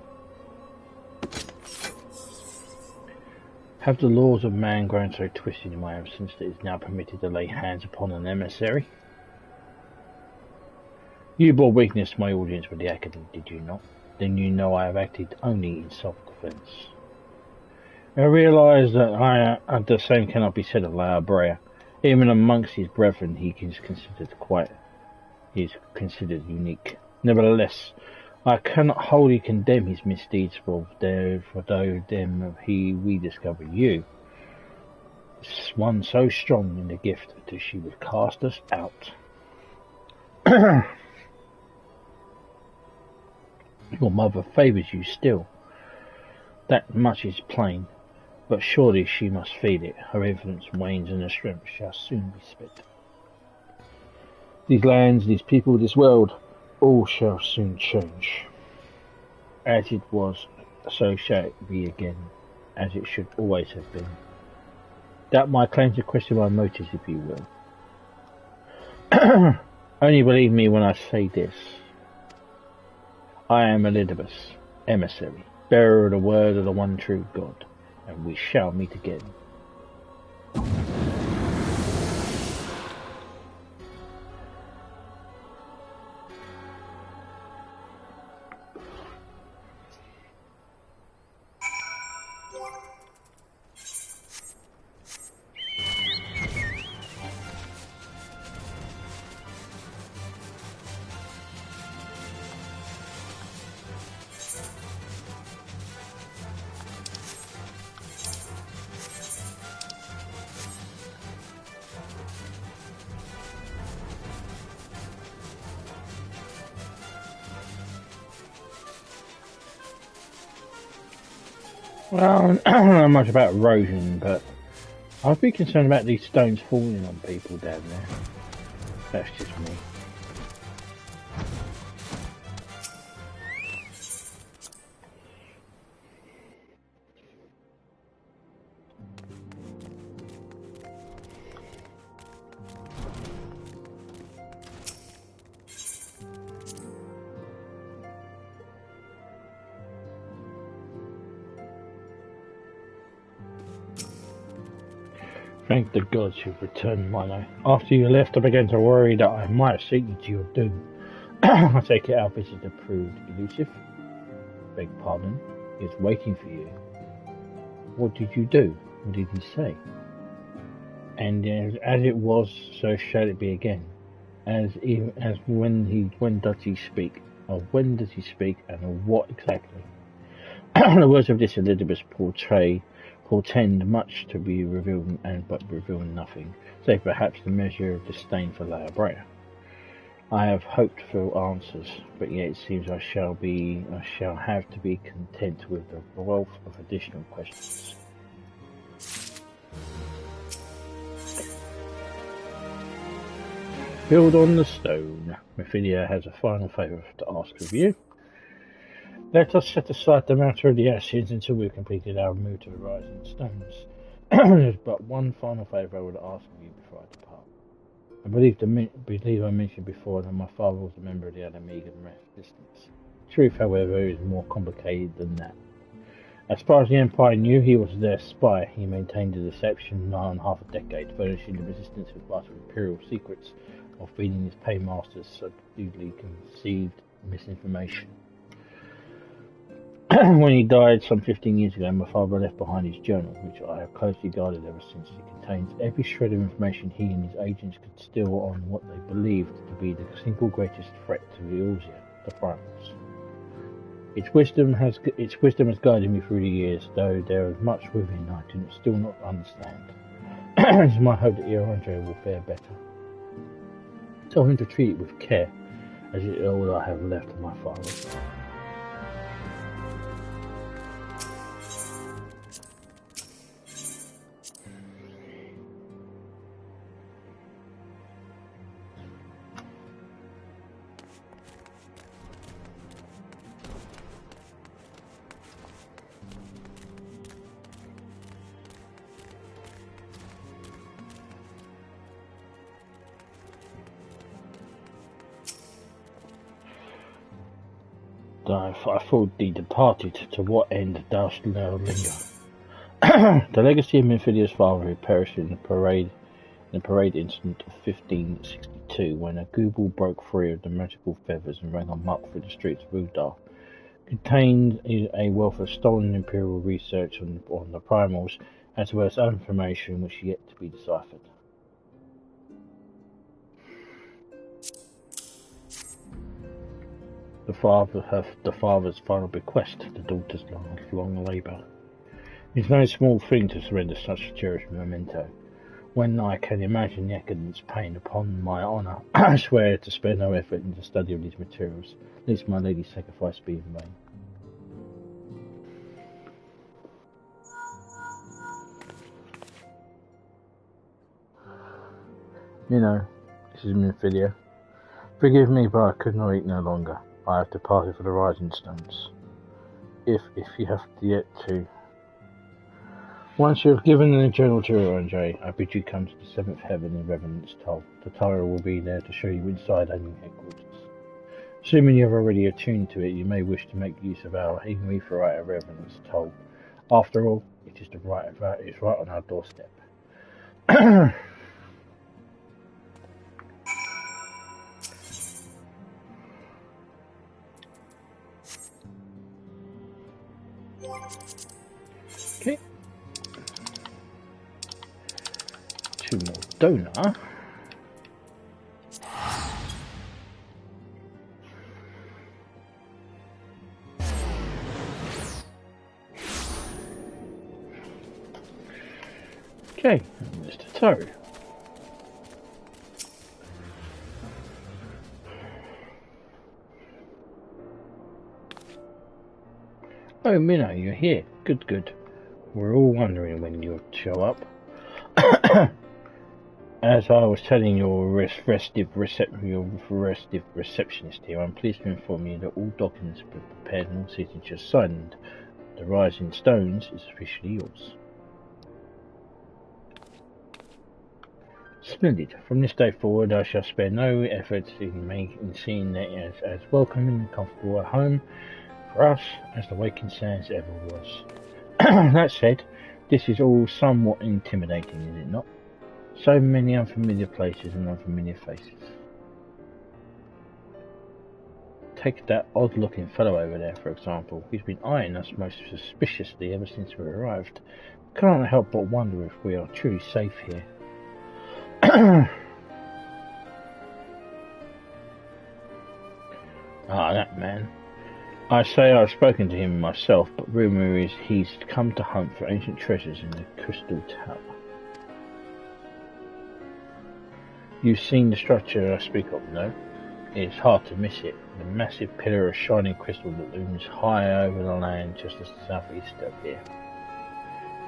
Have the laws of man grown so twisted in my absence that it is now permitted to lay hands upon an emissary? You bore weakness to my audience with the Academy, did you not? Then you know I have acted only in self-defense. I realise that the same cannot be said of Labrea. Even amongst his brethren he is considered unique. Nevertheless, I cannot wholly condemn his misdeeds, for though we discover you, one so strong in the gift that she would cast us out. Your mother favours you still. That much is plain. But surely she must feel it. Her influence wanes and her strength shall soon be spent. These lands, these people, this world, all shall soon change. As it was, so shall it be again, as it should always have been. Doubt my claim to question my motives, if you will. Only believe me when I say this. I am Elizabeth's emissary, bearer of the word of the one true God, and we shall meet again. Well, I don't know much about erosion, but I'd be concerned about these stones falling on people down there. That's just me. Thank the gods you've returned, Milo. After you left, I began to worry that I might have sent you to your doom. I take it our visitor proved elusive. Beg pardon. He was waiting for you. What did you do? What did he say? And as it was, so shall it be again. When does he speak? Or when does he speak, and of what exactly? The words of this Elizabeth portend much to be revealed, but reveal nothing, save perhaps the measure of disdain for Laobrea. I have hoped for answers, but yet it seems I shall have to be content with the wealth of additional questions. Build on the stone. Minfilia has a final favour to ask of you. Let us set aside the matter of the ashes until we've completed our move to the rising stones. There's but one final favour I would ask of you before I depart. I believe I mentioned before that my father was a member of the Alamegan Resistance. Truth, however, is more complicated than that. As far as the Empire knew, he was their spy. He maintained a deception for 9.5 decades, furnishing the Resistance with vital imperial secrets of feeding his paymasters subduedly conceived misinformation. When he died some 15 years ago, my father left behind his journal, which I have closely guarded ever since. It contains every shred of information he and his agents could steal on what they believed to be the single greatest threat to Eorzea, the primals. Its wisdom has guided me through the years, though there is much within I do still not understand. It is my hope that Eorzea will fare better. Tell him to treat it with care, as it is all I have left of my father. I thought thee departed, to what end dost thou linger? The legacy of Minfilia's father, who perished in the parade incident of 1562, when a Google broke free of the magical feathers and ran amok through the streets of Udar, contained a wealth of stolen imperial research on the primals, as well as other information which is yet to be deciphered. The father's final bequest, the daughter's long labour. It is no small thing to surrender such a cherished memento. When I can imagine the Academic's pain upon my honour, I swear to spare no effort in the study of these materials, lest my lady's sacrifice be in vain. You know, this is Minfilia. Forgive me, but I could not eat no longer. I have departed for the rising stones. If you have yet to. Once you have given an eternal tour, Andre, I bid you come to the seventh heaven in reverence toll. The tower will be there to show you inside our new headquarters. Assuming you have already attuned to it, you may wish to make use of our Minfilia reverence toll. After all, it is it's right on our doorstep. Okay. To Mor Dhona. Okay, Mr. Toe. Oh, Minnow, you're here. Good. We're all wondering when you'll show up. As I was telling your restive receptionist here, I'm pleased to inform you that all documents have been prepared and all signatures signed. The Rising Stones is officially yours. Splendid. From this day forward, I shall spare no effort in seeing it as welcoming and comfortable a home for us as the Awoken Sands ever was. That said, this is all somewhat intimidating, is it not? So many unfamiliar places and unfamiliar faces. Take that odd-looking fellow over there, for example. He's been eyeing us most suspiciously ever since we arrived. Can't help but wonder if we are truly safe here. That man. I say I've spoken to him myself, but rumour is he's come to hunt for ancient treasures in the Crystal Tower. You've seen the structure I speak of, no? It's hard to miss it. The massive pillar of shining crystal that looms high over the land just as the southeast of here.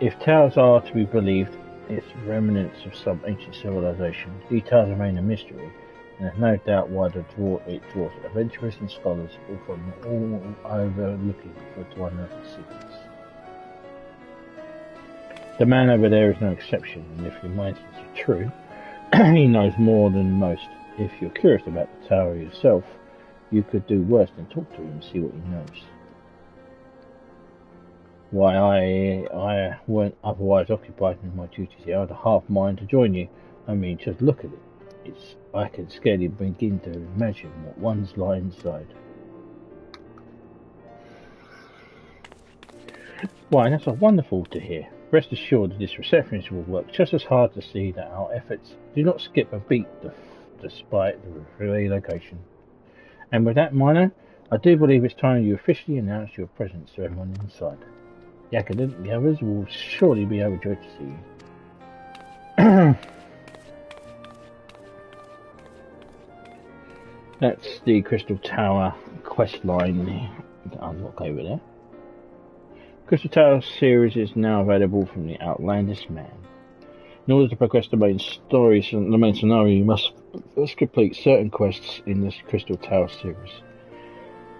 If tales are to be believed, it's remnants of some ancient civilization. Details remain a mystery, and there's no doubt why it draws adventurers and scholars from all over looking to unearth its secrets. The man over there is no exception, and if your mindset is true, he knows more than most. If you're curious about the tower yourself, you could do worse than talk to him and see what he knows. Why, I weren't otherwise occupied in my duties here. I had a half mind to join you. I mean, just look at it. I can scarcely begin to imagine what one's lie inside. Why, that's wonderful to hear. Rest assured that this receptionist will work just as hard to see that our efforts do not skip a beat despite the relocation. And with that, Minor, I do believe it's time you officially announce your presence to everyone inside. The others will surely be overjoyed to see you. That's the Crystal Tower quest line. Unlock over there. Crystal Tower series is now available from the Outlandish Man. In order to progress the main scenario, you must first complete certain quests in this Crystal Tower series.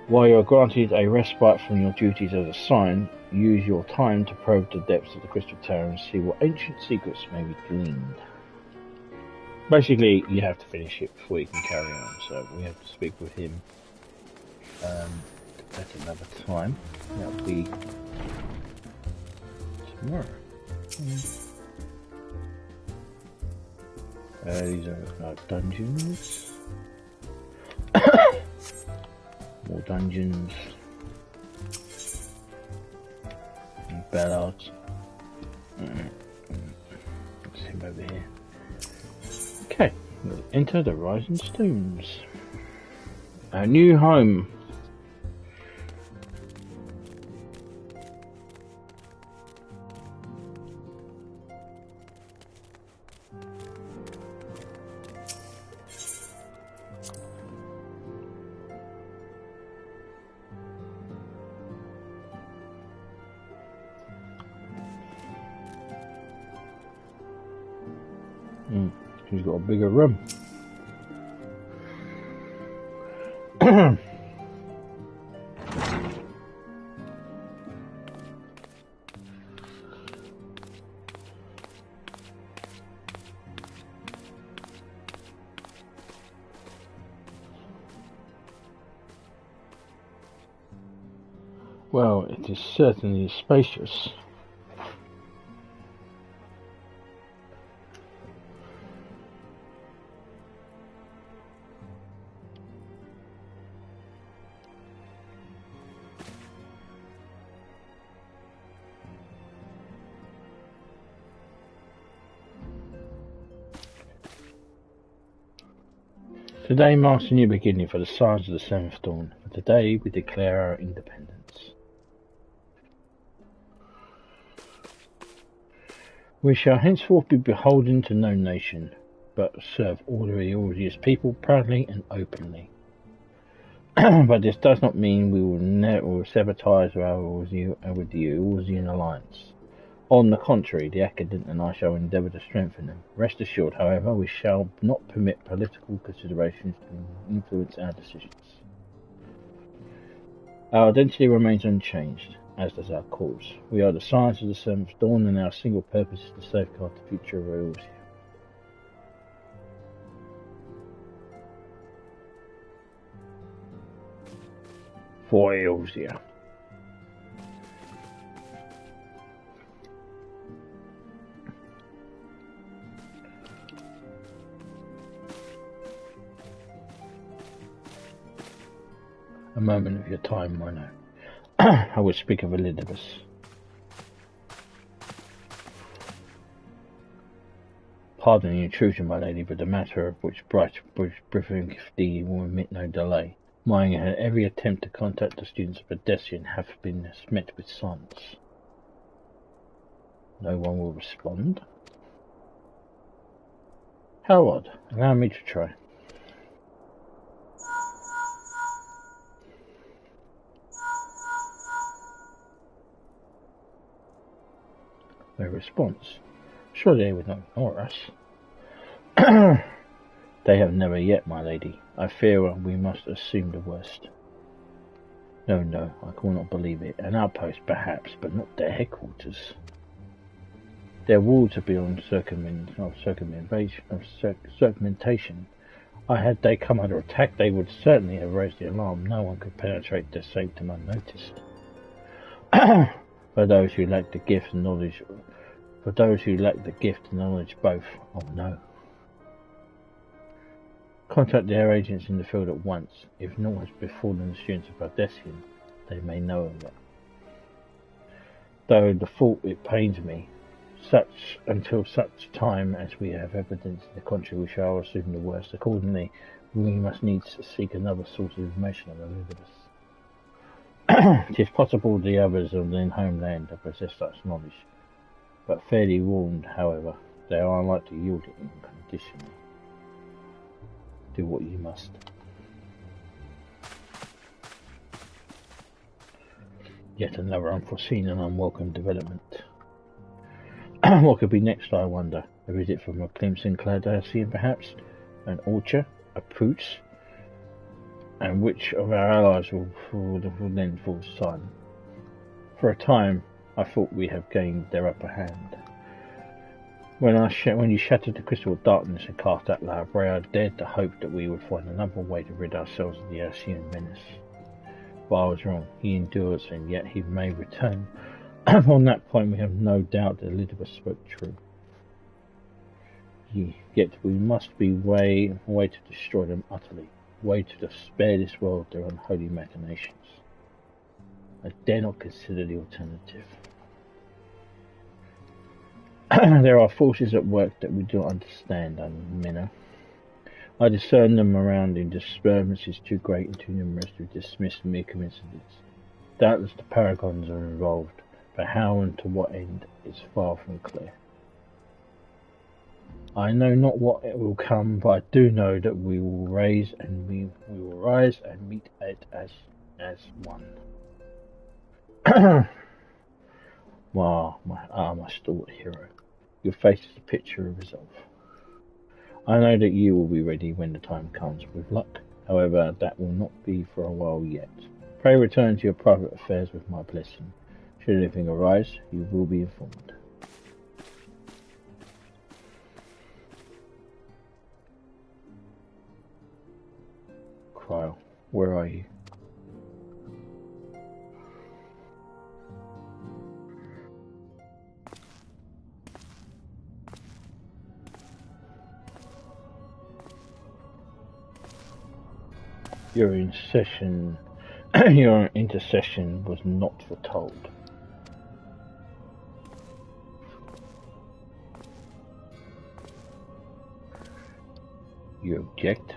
While you are granted a respite from your duties as a sign, use your time to probe the depths of the Crystal Tower and see what ancient secrets may be gleaned. Basically, you have to finish it before you can carry on, so we have to speak with him at another time. That'll be tomorrow. These are our dungeons. More dungeons. And Ballards. Let's see him over here. Okay, we'll enter the Rising Stones. Our new home. She's got a bigger room. Well, it is certainly spacious. Today marks a new beginning for the Sons of the Seventh Dawn. For today we declare our independence. We shall henceforth be beholden to no nation, but serve all the Eorzea's people proudly and openly. But this does not mean we will never sever ties with with the Eorzean alliance. On the contrary, the Academic and I shall endeavour to strengthen them. Rest assured, however, we shall not permit political considerations to influence our decisions. Our identity remains unchanged, as does our cause. We are the Sons of the Seventh Dawn, and our single purpose is to safeguard the future of Eorzea. For Eorzea. A moment of your time, Mono. I will speak of Elizabeth. Pardon the intrusion, my lady, but the matter of which briefing thee will admit no delay. Mine and every attempt to contact the students of Odessian have been met with silence. No one will respond? How odd. Allow me to try. No response. Surely they would not ignore us. They have never yet, my lady. I fear we must assume the worst. No, I cannot believe it. An outpost, perhaps, but not their headquarters. Their walls have been on circumventation. Had they come under attack, they would certainly have raised the alarm. No one could penetrate their sanctum unnoticed. For those who lack the gift and knowledge, both. Oh no. Contact the air agents in the field at once. If naught has befallen the students of Odessian, they may know of it. Though the thought it pains me, until such time as we have evidence in the contrary, we shall assume the worst. Accordingly, we must needs seek another source of information on Elizabeth. It is possible the others of the homeland have possessed such knowledge, but fairly warned, however, they are unlikely to yield it unconditionally. Do what you must. Yet another unforeseen and unwelcome development. What could be next, I wonder? A visit from a crimson-clad Odessian, perhaps? An orchard? A Poots? And which of our allies will then fall silent? For a time, I thought we had gained their upper hand. When you shattered the crystal of darkness and cast out library, I dared to hope that we would find another way to rid ourselves of the Odessian menace. But I was wrong. He endures, and yet he may return. On that point, we have no doubt that Elizabeth spoke true. Yet we must be way to destroy them utterly. Way to spare this world their unholy machinations. I dare not consider the alternative. There are forces at work that we do not understand, Minna. I discern them around in disturbances too great and too numerous to dismiss mere coincidence. Doubtless the paragons are involved, but how and to what end is far from clear. I know not what it will come, but I do know that we will rise and meet it as one. My stalwart hero. Your face is a picture of resolve. I know that you will be ready when the time comes with luck. However, that will not be for a while yet. Pray return to your private affairs with my blessing. Should anything arise, you will be informed. Cryle, where are you? Your intercession was not foretold. You object?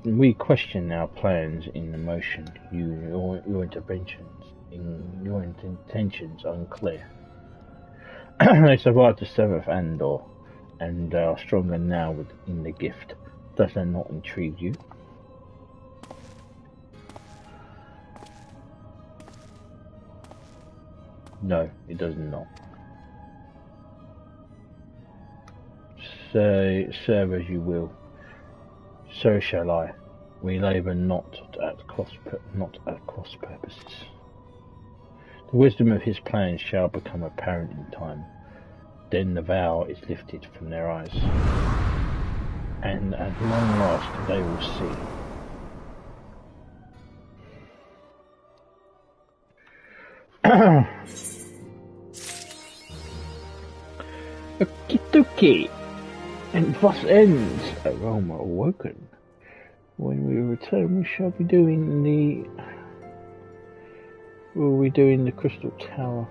We question our plans in the motion. Your interventions, your intentions unclear. They survived the 7th Andor, and are stronger now in the gift. Does that not intrigue you? No, it does not. Serve as you will. So shall I. We labour not at cross purposes. The wisdom of his plans shall become apparent in time. Then the veil is lifted from their eyes, and at long last they will see. Okie-dokie. And thus ends A Realm Awoken. When we return, we shall be doing the Crystal Tower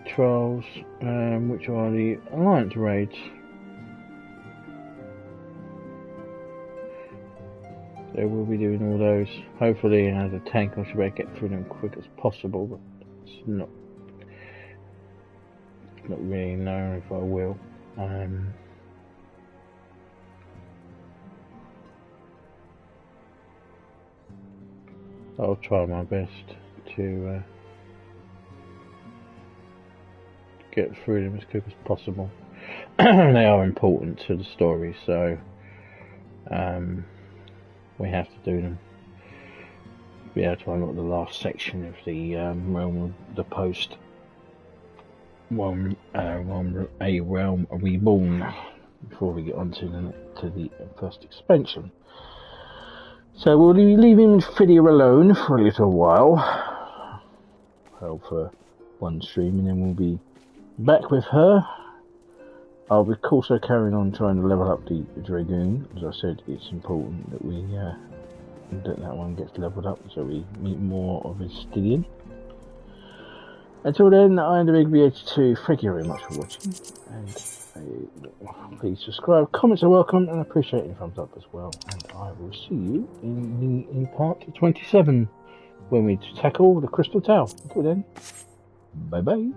trials, which are the Alliance raids. So we'll be doing all those. Hopefully, as a tank, I should be able to get through them quick as possible, but it's not really known if I will. I'll try my best to get through them as quick as possible. They are important to the story, so we have to do them. Be able to unlock the last section of the realm of the post. A Realm Reborn before we get on to the first expansion. So we'll be leaving Minfilia alone for a little while. Well, for one stream, and then we'll be back with her. I'll be also carrying on trying to level up the Dragoon. As I said, it's important that we that one gets leveled up so we meet more of his Stylian. Until then, I'm the Big B82. Thank you very much for watching, and please subscribe. Comments are welcome, and I appreciate any thumbs up as well. And I will see you in part 27 when we tackle the Crystal Tower. Until then, bye bye.